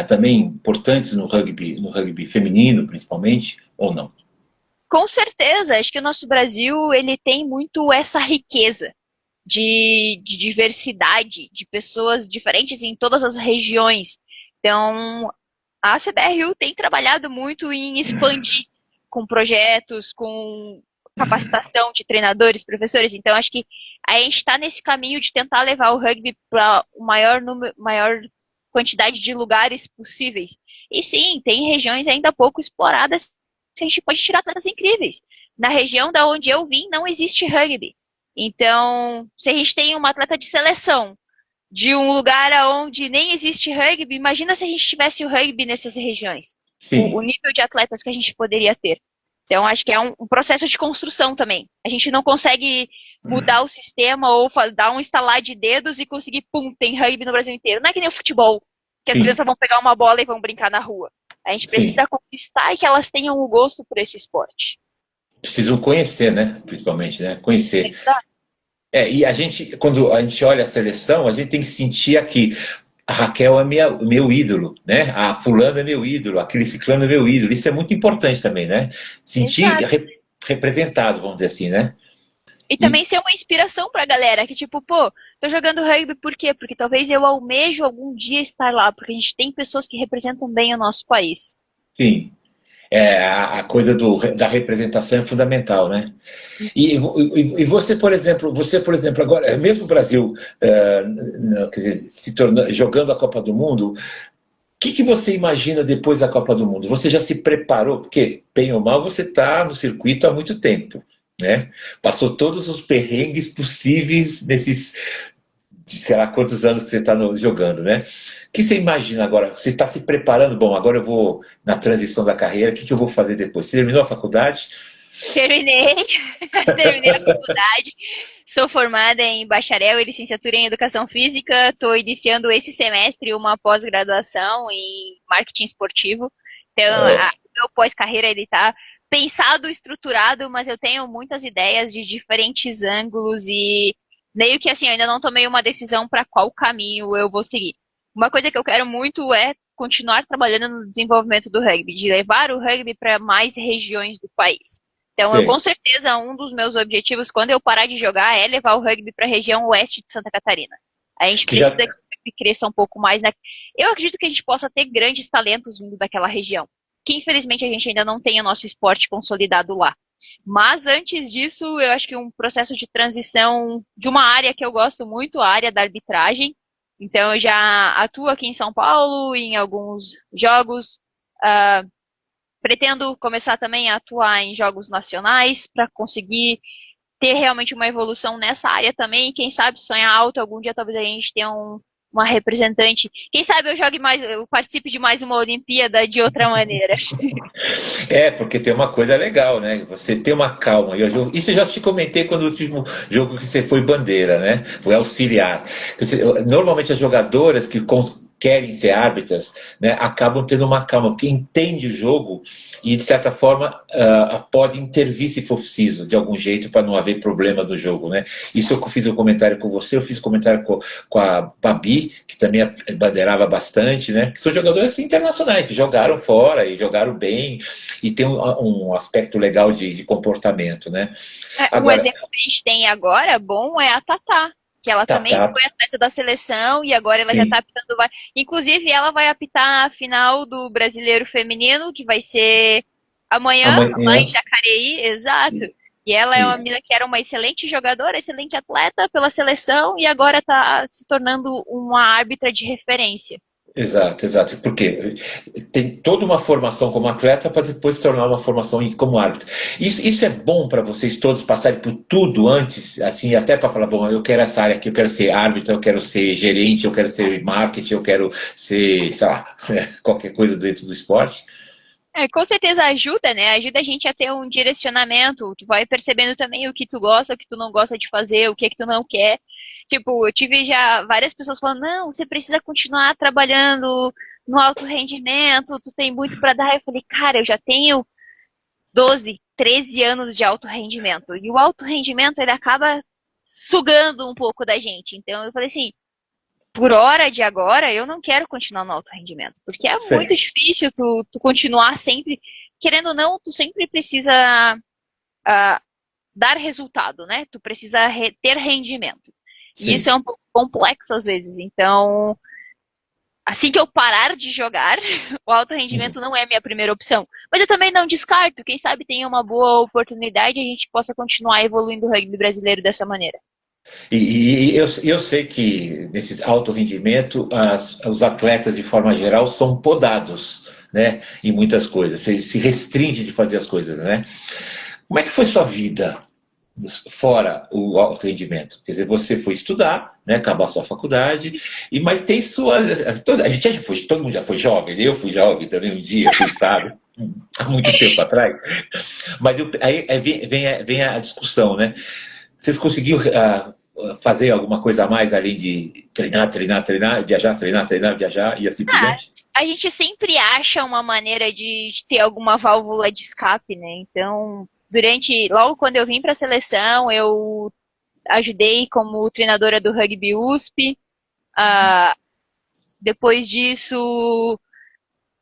também importantes no rugby feminino, principalmente, ou não? Com certeza, acho que o nosso Brasil ele tem muito essa riqueza de diversidade, de pessoas diferentes em todas as regiões. Então, a CBRU tem trabalhado muito em expandir com projetos, com capacitação de treinadores, professores. Então, acho que a gente está nesse caminho de tentar levar o rugby para o maior quantidade de lugares possíveis. E sim, tem regiões ainda pouco exploradas que a gente pode tirar atletas incríveis. Na região da onde eu vim, não existe rugby. Então, se a gente tem uma atleta de seleção de um lugar onde nem existe rugby, imagina se a gente tivesse o rugby nessas regiões. O nível de atletas que a gente poderia ter. Então, acho que é um processo de construção também. A gente não consegue mudar o sistema ou dar um estalar de dedos e conseguir, tem rugby no Brasil inteiro. Não é que nem o futebol, que as crianças vão pegar uma bola e vão brincar na rua. A gente precisa conquistar e que elas tenham o gosto por esse esporte. precisam conhecer, né? Principalmente, né? Conhecer. Exato. E quando a gente olha a seleção, a gente tem que sentir aqui. A Raquel é meu ídolo, né? A fulana é meu ídolo, aquele ciclano é meu ídolo. Isso é muito importante também, né? Sentir Exato. representado, vamos dizer assim, né? E E, também ser uma inspiração pra galera, que tipo, pô, tô jogando rugby por quê? Porque talvez eu almejo algum dia estar lá, porque a gente tem pessoas que representam bem o nosso país. sim, a coisa da representação é fundamental, né? E você, por exemplo, agora, mesmo o Brasil, quer dizer, jogando a Copa do Mundo, o que você imagina depois da Copa do Mundo? Você já se preparou? Porque, bem ou mal, você está no circuito há muito tempo, né? Passou todos os perrengues possíveis nesses, sei lá quantos anos que você está jogando, né? O que você imagina agora? Você está se preparando? Bom, agora eu vou na transição da carreira, o que eu vou fazer depois? Você terminou a faculdade? Terminei, terminei a faculdade, sou formada em bacharel e licenciatura em educação física, estou iniciando esse semestre uma pós-graduação em marketing esportivo. Então, Oh, o meu pós-carreira ele está pensado, estruturado, mas eu tenho muitas ideias de diferentes ângulos e meio que assim, eu ainda não tomei uma decisão para qual caminho eu vou seguir. Uma coisa que eu quero muito é continuar trabalhando no desenvolvimento do rugby, de levar o rugby para mais regiões do país. Então, eu com sei. certeza, um dos meus objetivos quando eu parar de jogar é levar o rugby para a região oeste de Santa Catarina. A gente Que já, precisa que o rugby cresça um pouco mais. Eu acredito que a gente possa ter grandes talentos vindo daquela região, que infelizmente a gente ainda não tem o nosso esporte consolidado lá. Mas antes disso, eu acho que um processo de transição de uma área que eu gosto muito, a área da arbitragem. Então, eu já atuo aqui em São Paulo, em alguns jogos. Uh, Pretendo começar também a atuar em jogos nacionais para conseguir ter realmente uma evolução nessa área também. E quem sabe sonhar alto algum dia talvez a gente tenha uma representante. Quem sabe eu jogue mais, eu participe de mais uma Olimpíada de outra maneira. porque tem uma coisa legal, né? Você tem uma calma. Isso eu já te comentei quando o último jogo que você foi bandeira, né? Foi auxiliar. Normalmente as jogadoras que querem ser árbitras, né, acabam tendo uma calma, porque entende o jogo e, de certa forma, pode intervir se for preciso, de algum jeito, para não haver problemas no jogo, né? Isso eu fiz um comentário com você, eu fiz um comentário com a Babi, que também bandeirava bastante, né? Que são jogadores internacionais, que jogaram fora e jogaram bem, e tem um aspecto legal de comportamento, né? Um Agora, exemplo que a gente tem agora, bom, é a Tatá, que ela tá, também tá, foi atleta da seleção e agora ela já está sim, apitando. Inclusive, ela vai apitar a final do Brasileiro Feminino, que vai ser amanhã, lá em amanhã, Jacareí, exato. E ela é uma menina que era uma excelente jogadora, excelente atleta pela seleção e agora está se tornando uma árbitra de referência. exato, exato. Porque tem toda uma formação como atleta para depois se tornar uma formação como árbitro. Isso é bom para vocês todos passarem por tudo antes, assim, até para falar, bom, eu quero essa área aqui, eu quero ser árbitro, eu quero ser gerente, eu quero ser marketing, eu quero ser, sei lá, qualquer coisa dentro do esporte. Com certeza ajuda, né? Ajuda a gente a ter um direcionamento. Tu vai percebendo também o que tu gosta, o que tu não gosta de fazer, o que é que tu não quer. Tipo, eu tive já várias pessoas falando, não, você precisa continuar trabalhando no alto rendimento, tu tem muito pra dar. Eu falei, cara, eu já tenho 12, 13 anos de alto rendimento. E o alto rendimento, ele acaba sugando um pouco da gente. Então, eu falei assim, por hora de agora, eu não quero continuar no alto rendimento, porque é muito Certo. difícil tu continuar sempre, querendo ou não, tu sempre precisa dar resultado, né? Tu precisa ter rendimento. E isso Sim. é um pouco complexo às vezes. Então, assim que eu parar de jogar, o alto rendimento não é a minha primeira opção. Mas eu também não descarto, quem sabe tenha uma boa oportunidade e a gente possa continuar evoluindo o rugby brasileiro dessa maneira. E eu sei que nesse alto rendimento os atletas de forma geral são podados, né, em muitas coisas, se restringe de fazer as coisas, né? Como é que foi sua vida fora o alto rendimento? Quer dizer, você foi estudar, né, acabar sua faculdade, mas tem suas. A gente já foi, todo mundo já foi jovem, eu fui jovem também um dia, quem sabe, há muito tempo atrás. Mas aí vem a discussão, né? Vocês conseguiram fazer alguma coisa a mais além de treinar, viajar e assim por Ah, diante? a gente sempre acha uma maneira de ter alguma válvula de escape, né? Então, logo quando eu vim para a seleção, eu ajudei como treinadora do Rugby USP. Depois disso,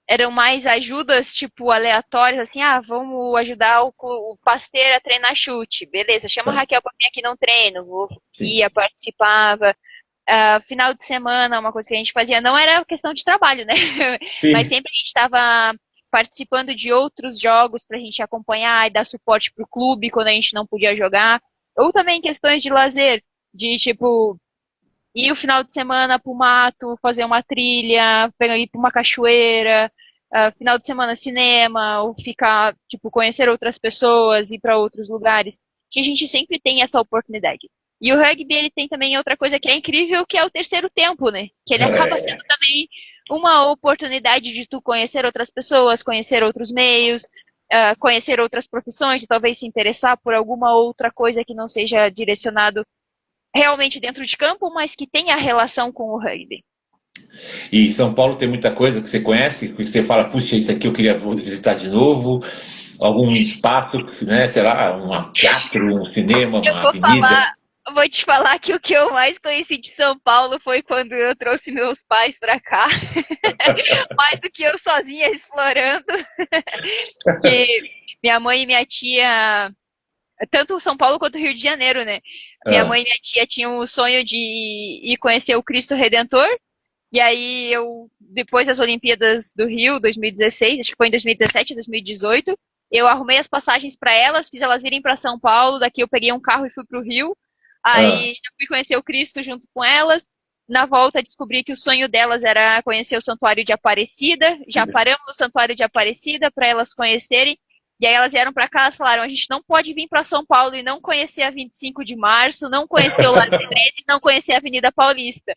eram mais ajudas, tipo, aleatórias, assim, vamos ajudar o Pasteiro a treinar chute. Beleza, chama a Raquel pra vir aqui no treino. Ia, participava. Final de semana, uma coisa que a gente fazia, não era questão de trabalho, né? Sim. Mas sempre a gente estava participando de outros jogos pra gente acompanhar e dar suporte pro clube quando a gente não podia jogar. Ou também questões de lazer, de, tipo, ir o final de semana pro mato, fazer uma trilha, ir pra uma cachoeira, final de semana cinema, ou ficar, tipo, conhecer outras pessoas, ir para outros lugares. Que a gente sempre tem essa oportunidade. E o rugby, ele tem também outra coisa que é incrível, que é o terceiro tempo, né? Que ele acaba sendo também uma oportunidade de tu conhecer outras pessoas, conhecer outros meios, conhecer outras profissões, e talvez se interessar por alguma outra coisa que não seja direcionado realmente dentro de campo, mas que tenha relação com o rugby. E São Paulo tem muita coisa que você conhece, que você fala, puxa, isso aqui eu queria visitar de novo, algum espaço, né, sei lá, um teatro, um cinema, uma avenida. Vou te falar que o que eu mais conheci de São Paulo foi quando eu trouxe meus pais pra cá, mais do que eu sozinha explorando, que minha mãe e minha tia, tanto São Paulo quanto Rio de Janeiro, né? Minha mãe e minha tia tinham o sonho de ir conhecer o Cristo Redentor. E aí depois das Olimpíadas do Rio, 2016, acho que foi em 2017, 2018, eu arrumei as passagens para elas, fiz elas virem para São Paulo, daqui eu peguei um carro e fui pro Rio. Aí eu fui conhecer o Cristo junto com elas. Na volta descobri que o sonho delas era conhecer o Santuário de Aparecida. Já paramos no Santuário de Aparecida para elas conhecerem. E aí elas vieram pra cá e falaram, a gente não pode vir pra São Paulo e não conhecer a 25 de Março, não conhecer o Largo 13 e não conhecer a Avenida Paulista.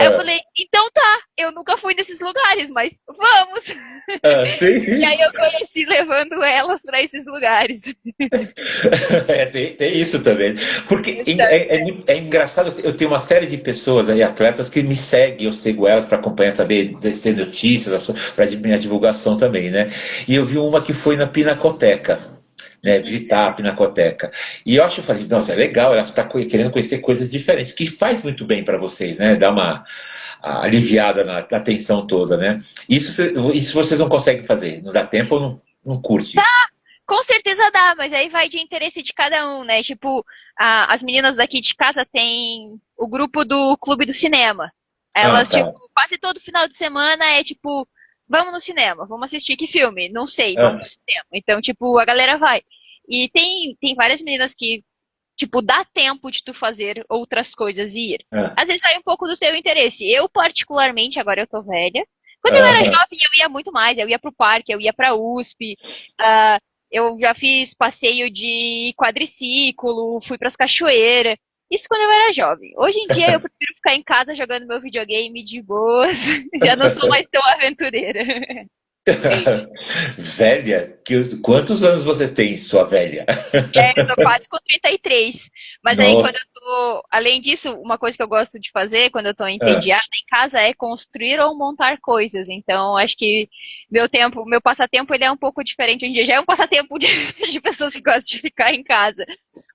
Aí eu falei, então tá, eu nunca fui nesses lugares, mas vamos! Sim. E aí eu conheci levando elas pra esses lugares. Tem isso também. Porque é engraçado, eu tenho uma série de pessoas aí, atletas, que me seguem, eu sigo elas para acompanhar, saber das notícias, para minha divulgação também, né? E eu vi uma que foi na Pinacoteca, né, visitar a Pinacoteca. E eu falei, nossa, é legal, ela está querendo conhecer coisas diferentes, que faz muito bem para vocês, né? Dá uma aliviada na tensão toda, né? Isso vocês não conseguem fazer, não dá tempo ou não curte? Com certeza dá, mas aí vai de interesse de cada um, né? Tipo, as meninas daqui de casa têm o grupo do Clube do Cinema. Elas, tipo, quase todo final de semana é tipo, vamos no cinema, vamos assistir que filme? Não sei, vamos no cinema. Então, tipo, a galera vai. E tem várias meninas que, tipo, dá tempo de tu fazer outras coisas e ir. Às vezes vai um pouco do teu interesse. Eu, particularmente, agora eu tô velha. Quando eu era jovem, eu ia muito mais. Eu ia pro parque, eu ia pra USP. Eu já fiz passeio de quadriciclo, fui pras cachoeiras. Isso quando eu era jovem. Hoje em dia eu prefiro ficar em casa jogando meu videogame de boas. Já não sou mais tão aventureira. Velha? Quantos anos você tem, sua velha? Eu tô quase com 33. Mas aí quando eu tô. Além disso, uma coisa que eu gosto de fazer quando eu tô entediada em casa é construir ou montar coisas. Então, acho que meu passatempo ele é um pouco diferente. Hoje em dia já é um passatempo de pessoas que gostam de ficar em casa.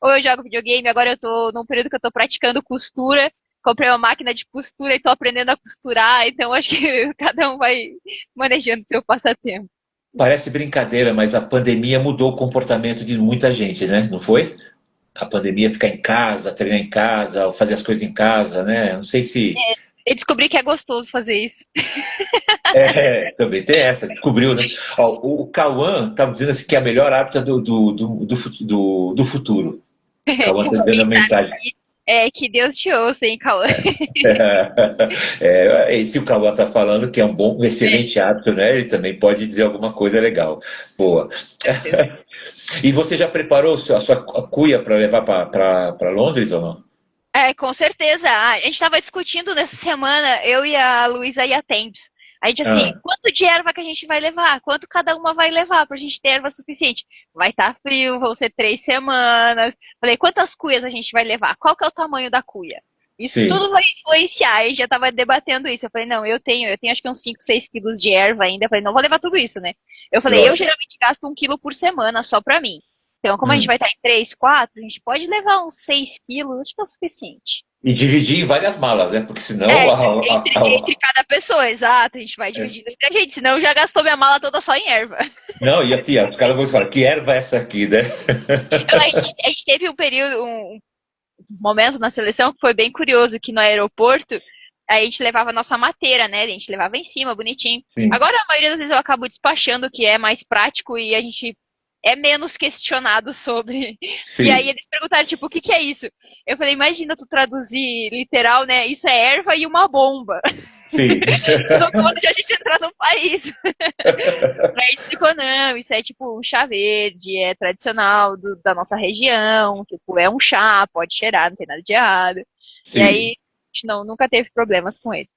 Ou eu jogo videogame, agora eu tô num período que eu tô praticando costura. Comprei uma máquina de costura e tô aprendendo a costurar, então acho que cada um vai manejando seu passatempo. Parece brincadeira, mas a pandemia mudou o comportamento de muita gente, né? Não foi? A pandemia, ficar em casa, treinar em casa, fazer as coisas em casa, né? Não sei se... Eu descobri que é gostoso fazer isso. Também tem essa, descobriu, né? Ó, o Cauã tá dizendo assim que é a melhor hábito do futuro. O Cauã tá dando a mensagem. Que Deus te ouça, hein, Cauã? Se o Cauã tá falando que é um excelente hábito, né? Ele também pode dizer alguma coisa legal. Boa. E você já preparou a sua cuia para levar para Londres ou não? Com certeza. A gente estava discutindo nessa semana, eu e a Luísa e a Temps. A gente assim, quanto de erva que a gente vai levar? Quanto cada uma vai levar pra gente ter erva suficiente? Vai estar frio, vão ser 3 semanas. Falei, quantas cuias a gente vai levar? Qual que é o tamanho da cuia? Isso tudo vai influenciar. A gente já tava debatendo isso. Eu falei, não, eu tenho acho que uns 5, 6 quilos de erva ainda. Eu falei, não vou levar tudo isso, né? Eu falei, eu geralmente gasto 1 quilo por semana só pra mim. Então, como a gente Hum. vai estar em 3, 4, a gente pode levar uns 6 quilos, acho que é o suficiente. E dividir em várias malas, né? Porque senão É, entre cada pessoa, exato, a gente vai é. dividindo entre a gente, senão já gastou minha mala toda só em erva. Não, e assim, os caras vão falar, que erva é essa aqui, né? A gente teve um período, um momento na seleção que foi bem curioso, que no aeroporto a gente levava a nossa mateira, né? A gente levava em cima, bonitinho. Sim, Agora, a maioria das vezes eu acabo despachando, que é mais prático e a gente é menos questionado sobre. E aí sim, eles perguntaram, tipo, o que que é isso? Eu falei, imagina tu traduzir literal, né? Isso é erva e uma bomba. sim. Só quando a gente entrar no país. Aí explicou, não, isso é tipo um chá verde, é tradicional da nossa região, tipo, é um chá, pode cheirar, não tem nada de errado. E Sim. aí, a gente nunca teve problemas com ele.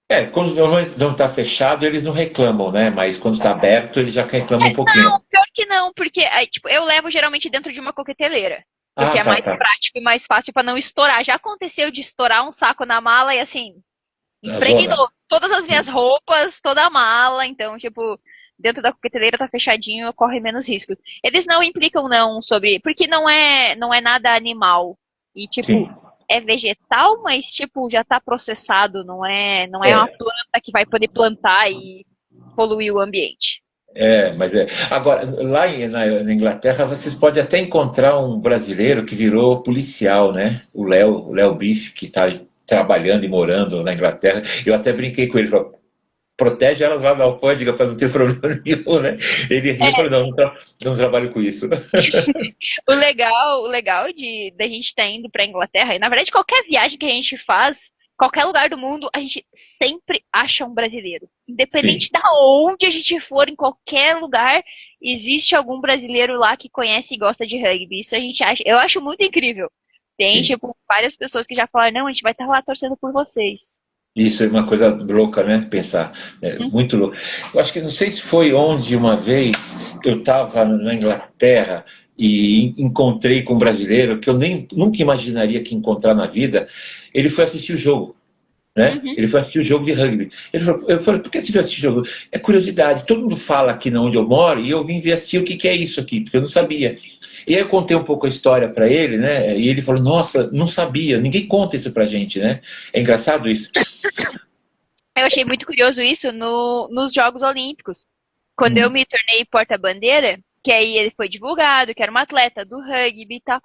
É, quando não está fechado, eles não reclamam, né? Mas quando está aberto, eles já reclamam um pouquinho. Pior que não, porque tipo, eu levo geralmente dentro de uma coqueteleira. Porque Ah, é tá, mais tá. prático e mais fácil pra não estourar. Já aconteceu de estourar um saco na mala e assim, Na zona. impregnou todas as minhas roupas, toda a mala, então, tipo, dentro da coqueteleira tá fechadinho, corre menos risco. Eles não implicam não sobre, porque não é nada animal. E tipo, Sim. é vegetal, mas tipo, já tá processado, não é uma É, planta que vai poder plantar e poluir o ambiente. mas é. Agora, lá na Inglaterra, vocês podem até encontrar um brasileiro que virou policial, né? O Léo Bife, que está trabalhando e morando na Inglaterra. Eu até brinquei com ele, falei, protege elas lá na alfândega para não ter problema nenhum, né? Ele riu e falou, não, não trabalho com isso. O legal de da gente estar indo pra Inglaterra, e na verdade qualquer viagem que a gente faz, qualquer lugar do mundo, a gente sempre acha um brasileiro. Independente Sim, da onde a gente for, em qualquer lugar, existe algum brasileiro lá que conhece e gosta de rugby. Isso a gente acha, eu acho muito incrível. Tem, sim. tipo, várias pessoas que já falaram, não, a gente vai estar lá torcendo por vocês. Isso é uma coisa louca, né? Pensar. É, Hum. muito louco. Eu acho que não sei se foi onde uma vez eu estava na Inglaterra e encontrei com um brasileiro que eu nem nunca imaginaria que encontrar na vida. Ele foi assistir o jogo, né? Uhum. Ele foi assistir o jogo de rugby. Eu falei, por que você foi assistir o jogo? É curiosidade. Todo mundo fala aqui onde eu moro e eu vim ver assistir o que que é isso aqui, porque eu não sabia. E aí eu contei um pouco a história para ele, né? E ele falou, nossa, não sabia. Ninguém conta isso pra gente, né? É engraçado isso. Eu achei muito curioso isso nos Jogos Olímpicos. Quando eu Hum. me tornei porta-bandeira, que aí ele foi divulgado, que era uma atleta do rugby e tal.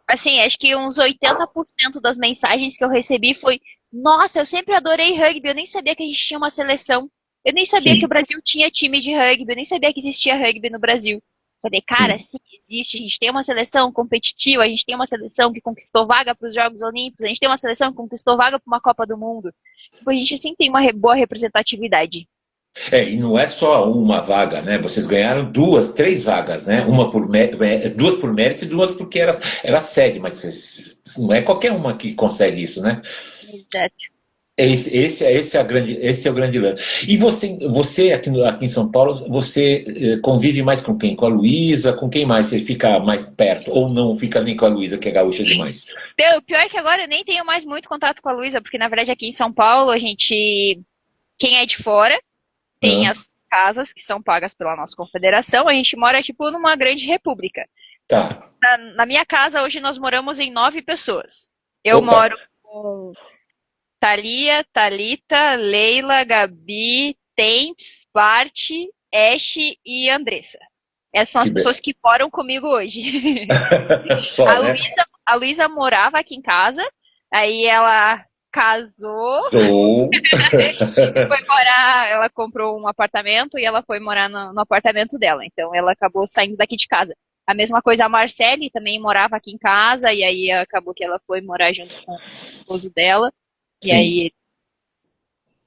Assim, acho que uns 80% das mensagens que eu recebi foi: Nossa, eu sempre adorei rugby, eu nem sabia que a gente tinha uma seleção. Eu nem sabia que o Sim, Brasil tinha time de rugby, eu nem sabia que existia rugby no Brasil. Falei, cara, sim. sim, existe. A gente tem uma seleção competitiva, a gente tem uma seleção que conquistou vaga para os Jogos Olímpicos, a gente tem uma seleção que conquistou vaga para uma Copa do Mundo. Tipo, a gente sim tem uma boa representatividade. É, e não é só uma vaga, né? Vocês ganharam duas, três vagas, né? Duas por mérito e duas porque era sede, mas não é qualquer uma que consegue isso, né? Exato. Esse é o grande lance. E você aqui em São Paulo, você convive mais com quem? Com a Luísa? Com quem mais? Você fica mais perto? Ou não fica nem com a Luísa, que é gaúcha demais? Pior é que agora eu nem tenho mais muito contato com a Luísa, porque na verdade aqui em São Paulo a gente, quem é de fora, tem Hã? as casas que são pagas pela nossa confederação, a gente mora tipo numa grande república. Tá. Na minha casa hoje nós moramos em 9 pessoas. Eu Opa, moro com Thalia, Thalita, Leila, Gabi, Temps, Bart, Ash e Andressa. Essas são que as bem. pessoas que moram comigo hoje. Só, A né? Luísa morava aqui em casa, aí ela casou, Ou. foi morar, ela comprou um apartamento e ela foi morar no apartamento dela. Então ela acabou saindo daqui de casa. A mesma coisa a Marcele também morava aqui em casa e aí acabou que ela foi morar junto com o esposo dela. E Sim. aí E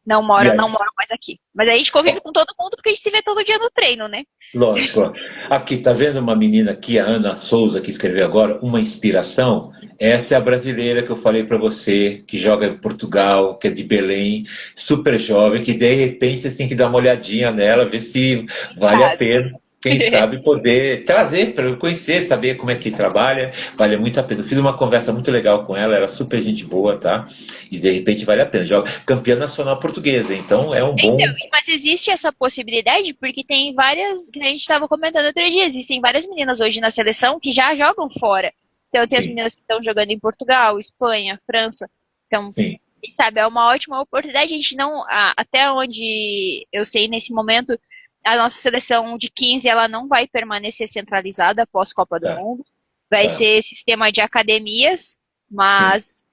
não aí? moram mais aqui. Mas aí a gente convive com todo mundo porque a gente se vê todo dia no treino, né? Lógico. Aqui, tá vendo uma menina aqui, a Ana Souza, que escreveu agora, uma inspiração? Essa é a brasileira que eu falei para você, que joga em Portugal, que é de Belém, super jovem, que de repente você tem que dar uma olhadinha nela, ver se Quem vale a sabe? pena. Quem sabe poder trazer para eu conhecer, saber como é que trabalha, vale muito a pena. Eu fiz uma conversa muito legal com ela, era super gente boa, tá? E de repente vale a pena. Joga campeã nacional portuguesa, então é um Então, bom. mas existe essa possibilidade porque tem várias, que a gente estava comentando outro dia, existem várias meninas hoje na seleção que já jogam fora. Então tem as Sim, meninas que estão jogando em Portugal, Espanha, França. Então, sim, quem sabe, é uma ótima oportunidade. A gente não, até onde eu sei nesse momento, a nossa seleção de 15 ela não vai permanecer centralizada após Copa do tá, Mundo. Vai tá, ser sistema de academias, sim. mas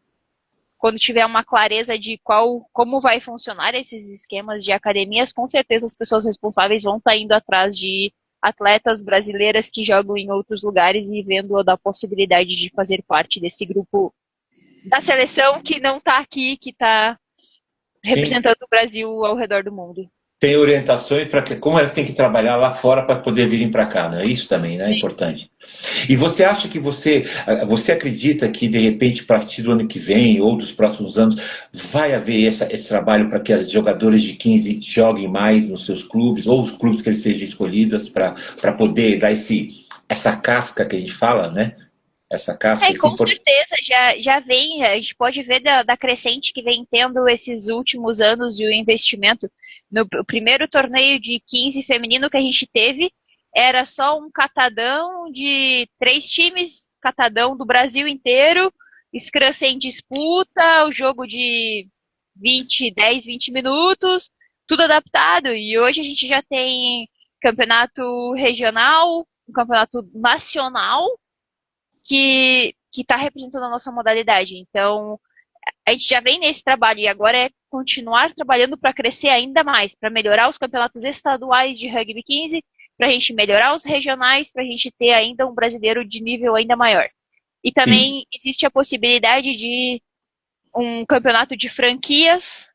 quando tiver uma clareza de como vai funcionar esses esquemas de academias, com certeza as pessoas responsáveis vão estar indo atrás de atletas brasileiras que jogam em outros lugares e vendo da possibilidade de fazer parte desse grupo da seleção que não está aqui, que está Sim. representando o Brasil ao redor do mundo. Tem orientações para como elas têm que trabalhar lá fora para poder virem para cá, né? Isso também, né? É importante. E você acha que você acredita que de repente, a partir do ano que vem ou dos próximos anos, vai haver esse trabalho para que as jogadoras de 15 joguem mais nos seus clubes, ou os clubes que eles sejam escolhidos para poder dar essa casca que a gente fala, né? Essa casca, esse Com importante. certeza, já vem, a gente pode ver da crescente que vem tendo esses últimos anos e o investimento. No primeiro torneio de 15 feminino que a gente teve, era só um catadão de 3 times, catadão do Brasil inteiro, scrum sem disputa, o jogo de 10, 20 minutos, tudo adaptado. E hoje a gente já tem campeonato regional, um campeonato nacional, que está representando a nossa modalidade. Então, a gente já vem nesse trabalho e agora é continuar trabalhando para crescer ainda mais, para melhorar os campeonatos estaduais de rugby 15, para a gente melhorar os regionais, para a gente ter ainda um brasileiro de nível ainda maior. E Sim. também existe a possibilidade de um campeonato de franquias,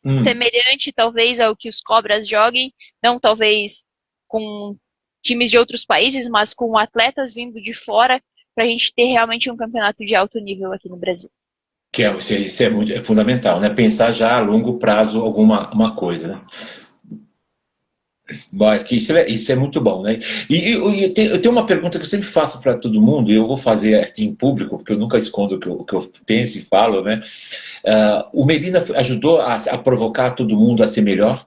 Hum. semelhante talvez ao que os Cobras joguem, não talvez com times de outros países, mas com atletas vindo de fora, para a gente ter realmente um campeonato de alto nível aqui no Brasil. Isso é muito, é fundamental, né? Pensar já a longo prazo alguma uma coisa, né? Bom, que isso é muito bom, né? Eu tenho uma pergunta que eu sempre faço para todo mundo, e eu vou fazer aqui em público, porque eu nunca escondo o que eu penso e falo, né? O Melina ajudou a provocar todo mundo a ser melhor,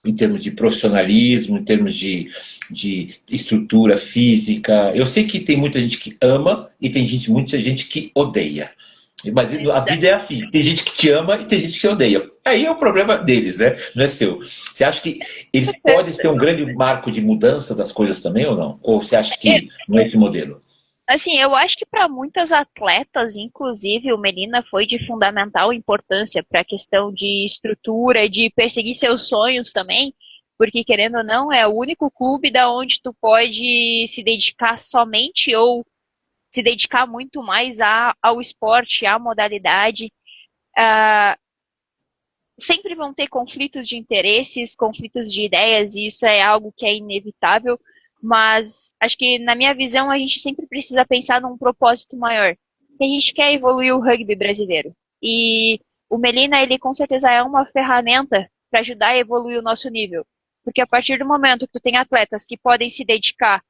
em termos de profissionalismo, em termos de estrutura física. Eu sei que tem muita gente que ama e tem muita gente que odeia. Mas a vida é assim, tem gente que te ama e tem gente que odeia. Aí é o problema deles, né? Não é seu. Você acha que eles podem ser um grande marco de mudança das coisas também ou não? Ou você acha que não é esse modelo? Assim, eu acho que para muitas atletas, inclusive o Melina, foi de fundamental importância para a questão de estrutura, de perseguir seus sonhos também, porque querendo ou não, é o único clube da onde tu pode se dedicar somente ou se dedicar muito mais ao esporte, à modalidade. Ah, sempre vão ter conflitos de interesses, conflitos de ideias, e isso é algo que é inevitável, mas acho que, na minha visão, a gente sempre precisa pensar num propósito maior. Que a gente quer evoluir o rugby brasileiro. E o Melina, ele com certeza é uma ferramenta para ajudar a evoluir o nosso nível. Porque a partir do momento que tu tem atletas que podem se dedicar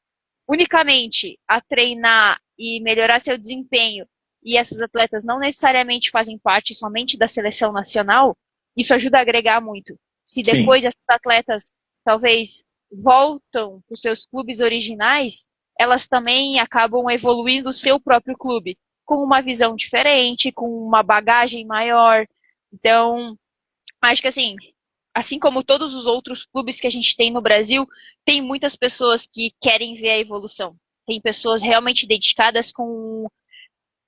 unicamente a treinar e melhorar seu desempenho, e essas atletas não necessariamente fazem parte somente da seleção nacional, isso ajuda a agregar muito. Se Sim, depois essas atletas talvez voltam para os seus clubes originais, elas também acabam evoluindo o seu próprio clube, com uma visão diferente, com uma bagagem maior. Então, acho que assim como todos os outros clubes que a gente tem no Brasil, tem muitas pessoas que querem ver a evolução. Tem pessoas realmente dedicadas com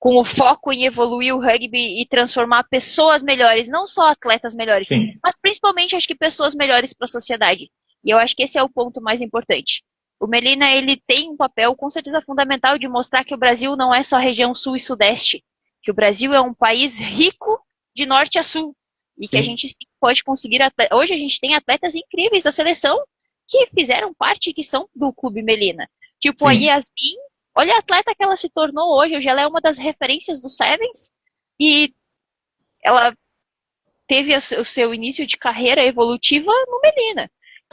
o foco em evoluir o rugby e transformar pessoas melhores, não só atletas melhores, sim, mas principalmente acho que pessoas melhores para a sociedade. E eu acho que esse é o ponto mais importante. O Melina, ele tem um papel com certeza fundamental de mostrar que o Brasil não é só região sul e sudeste, que o Brasil é um país rico de norte a sul e que a sim, gente pode conseguir hoje a gente tem atletas incríveis da seleção que fizeram parte que são do Clube Melina. Tipo a sim. Yasmin, olha a atleta que ela se tornou hoje. Hoje ela é uma das referências do Sevens e ela teve o seu início de carreira evolutiva no Melina.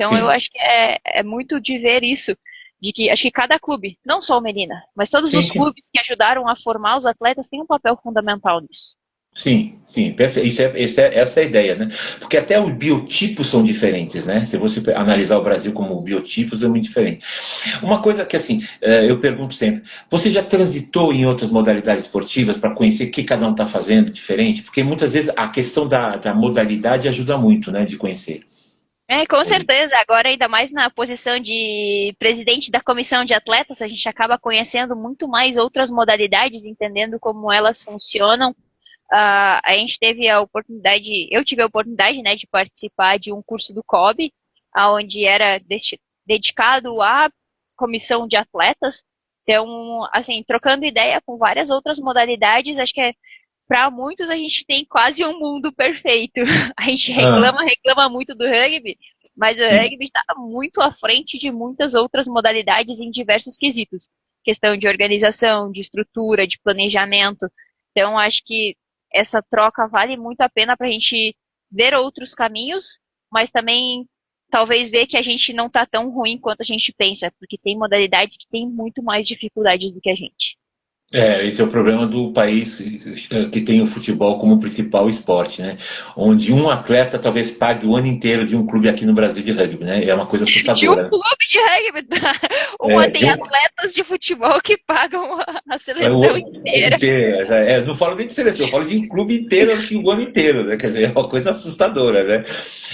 Então eu acho que é muito de ver isso, de que acho que cada clube, não só o Menina, mas todos os clubes que ajudaram a formar os atletas têm um papel fundamental nisso. Sim, perfeito. Essa é a ideia, né? Porque até os biotipos são diferentes, né? Se você analisar o Brasil como biotipos, é muito diferente. Uma coisa que, assim, eu pergunto sempre, você já transitou em outras modalidades esportivas para conhecer o que cada um está fazendo diferente? Porque muitas vezes a questão da modalidade ajuda muito, né, de conhecer. Com certeza. Agora, ainda mais na posição de presidente da comissão de atletas, a gente acaba conhecendo muito mais outras modalidades, entendendo como elas funcionam. A gente teve a oportunidade, eu tive a oportunidade, né, de participar de um curso do COB, onde era dedicado à comissão de atletas. Então, assim, trocando ideia com várias outras modalidades, acho que para muitos a gente tem quase um mundo perfeito. A gente reclama muito do rugby, mas o rugby está muito à frente de muitas outras modalidades em diversos quesitos. Questão de organização, de estrutura, de planejamento. Então, acho que essa troca vale muito a pena para a gente ver outros caminhos, mas também talvez ver que a gente não está tão ruim quanto a gente pensa, porque tem modalidades que têm muito mais dificuldades do que a gente. Esse é o problema do país que tem o futebol como principal esporte, né? Onde um atleta talvez pague o ano inteiro de um clube aqui no Brasil de rugby, né? É uma coisa De um assustadora. clube de rugby, tem atletas de futebol que pagam a seleção inteira. Não falo nem de seleção, eu falo de um clube inteiro, assim, o ano inteiro, né? Quer dizer, é uma coisa assustadora, né?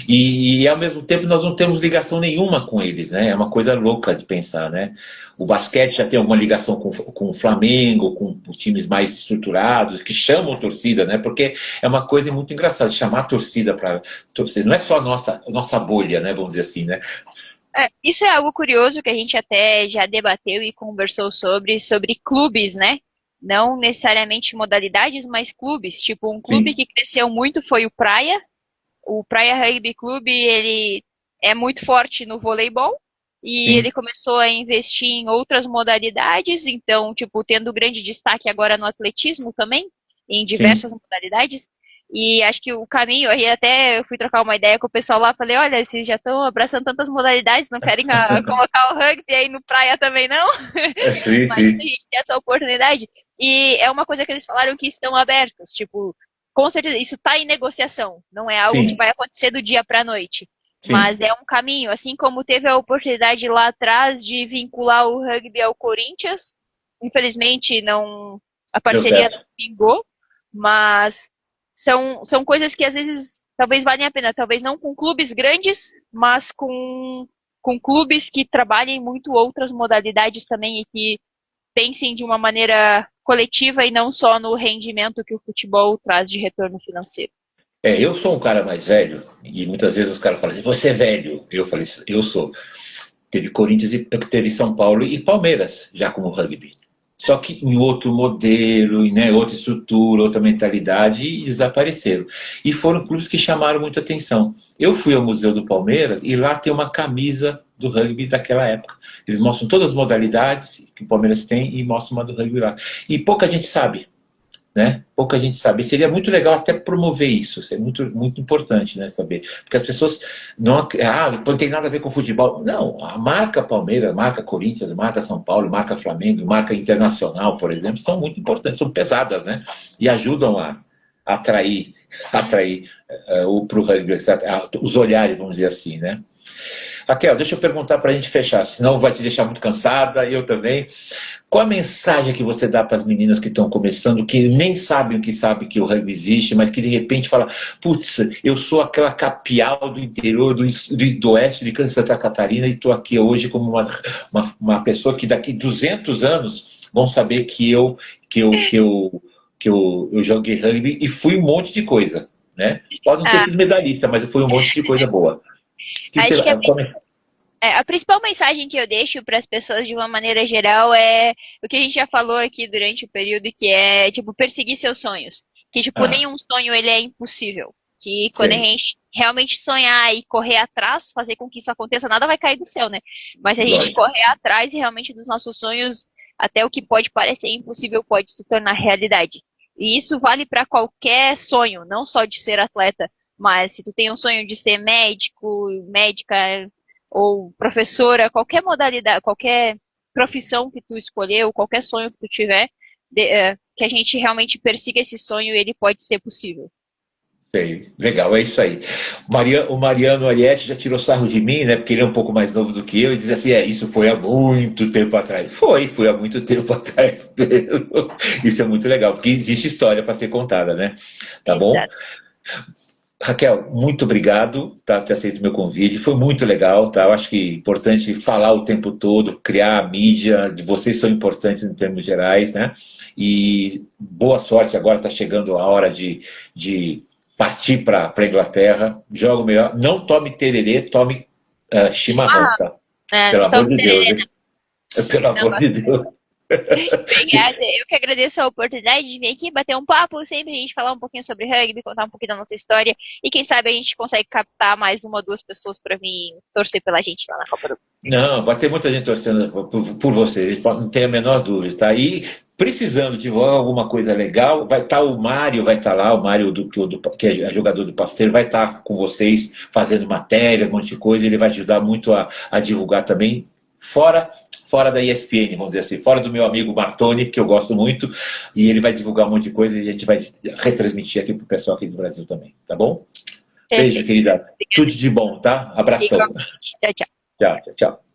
E ao mesmo tempo nós não temos ligação nenhuma com eles, né? É uma coisa louca de pensar, né? O basquete já tem alguma ligação com o Flamengo, com times mais estruturados, que chamam torcida, né? Porque é uma coisa muito engraçada, chamar a torcida para torcer. Não é só a nossa bolha, né? Vamos dizer assim, né? Isso é algo curioso que a gente até já debateu e conversou sobre clubes, né? Não necessariamente modalidades, mas clubes. Tipo, um clube que cresceu muito foi o Praia. O Praia Rugby Clube, ele é muito forte no voleibol. E ele começou a investir em outras modalidades, então, tipo, tendo grande destaque agora no atletismo também, em diversas modalidades. E acho que o caminho, aí até eu fui trocar uma ideia com o pessoal lá, falei, olha, vocês já estão abraçando tantas modalidades, não querem colocar o rugby aí no praia também, não? Mas a gente tem essa oportunidade. E é uma coisa que eles falaram que estão abertos, tipo, com certeza, isso está em negociação, não é algo que vai acontecer do dia para a noite. Mas é um caminho, assim como teve a oportunidade lá atrás de vincular o rugby ao Corinthians. Infelizmente, a parceria não vingou, mas são coisas que às vezes talvez valem a pena. Talvez não com clubes grandes, mas com clubes que trabalhem muito outras modalidades também e que pensem de uma maneira coletiva e não só no rendimento que o futebol traz de retorno financeiro. Eu sou um cara mais velho, e muitas vezes os caras falam assim, você é velho. Eu falei, eu sou. Teve Corinthians, teve São Paulo e Palmeiras, já como rugby. Só que em outro modelo, né, outra estrutura, outra mentalidade, e desapareceram. E foram clubes que chamaram muita atenção. Eu fui ao Museu do Palmeiras e lá tem uma camisa do rugby daquela época. Eles mostram todas as modalidades que o Palmeiras tem e mostram uma do rugby lá. E pouca gente sabe. Né? Pouca gente sabe. E seria muito legal até promover isso, isso é muito, muito importante, né, saber. Porque as pessoas não tem nada a ver com futebol. Não, a marca Palmeiras, a marca Corinthians, a marca São Paulo, a marca Flamengo, a marca Internacional, por exemplo, são muito importantes, são pesadas, né? E ajudam a atrair para o rugby, os olhares, vamos dizer assim, né? Raquel, deixa eu perguntar para a gente fechar, senão vai te deixar muito cansada, e eu também. Qual a mensagem que você dá para as meninas que estão começando, que nem sabem que o rugby existe, mas que de repente falam, putz, eu sou aquela capial do interior do oeste de Santa Catarina e estou aqui hoje como uma pessoa que daqui 200 anos vão saber que eu joguei rugby e fui um monte de coisa, né? Pode não ter sido medalhista, mas eu fui um monte de coisa boa. Acho que a principal mensagem que eu deixo para as pessoas de uma maneira geral é o que a gente já falou aqui durante o período, que é, tipo, perseguir seus sonhos. Que, tipo, nenhum sonho ele é impossível. Que quando a gente realmente sonhar e correr atrás, fazer com que isso aconteça, nada vai cair do céu, né? Mas a gente correr atrás e realmente dos nossos sonhos, até o que pode parecer impossível pode se tornar realidade. E isso vale para qualquer sonho, não só de ser atleta. Mas se tu tem um sonho de ser médico, médica, ou professora, qualquer modalidade, qualquer profissão que tu escolher, ou qualquer sonho que tu tiver, que a gente realmente persiga esse sonho e ele pode ser possível. Sei, legal, é isso aí. O Mariano Ariete já tirou sarro de mim, né? Porque ele é um pouco mais novo do que eu, e diz assim: isso foi há muito tempo atrás. Foi há muito tempo atrás mesmo. Isso é muito legal, porque existe história para ser contada, né? Tá bom? Exato. Raquel, muito obrigado, tá, por ter aceito o meu convite. Foi muito legal, tá? Eu acho que é importante falar o tempo todo, criar a mídia, de vocês são importantes em termos gerais, né? E boa sorte, agora está chegando a hora de partir para a Inglaterra. Joga o melhor. Não tome tererê, tome chimarrão, tá? Pelo Não amor tome de Deus, tererê, hein? Pelo não. amor de Deus. Obrigada. Eu que agradeço a oportunidade de vir aqui bater um papo, sempre a gente falar um pouquinho sobre rugby, contar um pouquinho da nossa história e quem sabe a gente consegue captar mais uma ou duas pessoas para vir torcer pela gente lá na Copa do Mundo. Não, vai ter muita gente torcendo por vocês, não tenho a menor dúvida, tá? E precisando de alguma coisa legal, vai estar o Mário, vai estar lá, o Mário que é jogador do Pasteiro, vai estar com vocês fazendo matéria, um monte de coisa, ele vai ajudar muito a divulgar também, fora da ESPN, vamos dizer assim, fora do meu amigo Martoni, que eu gosto muito, e ele vai divulgar um monte de coisa e a gente vai retransmitir aqui pro pessoal aqui do Brasil também, tá bom? Beijo, querida. Tudo de bom, tá? Abração. Igualmente. Tchau, tchau. Tchau, tchau.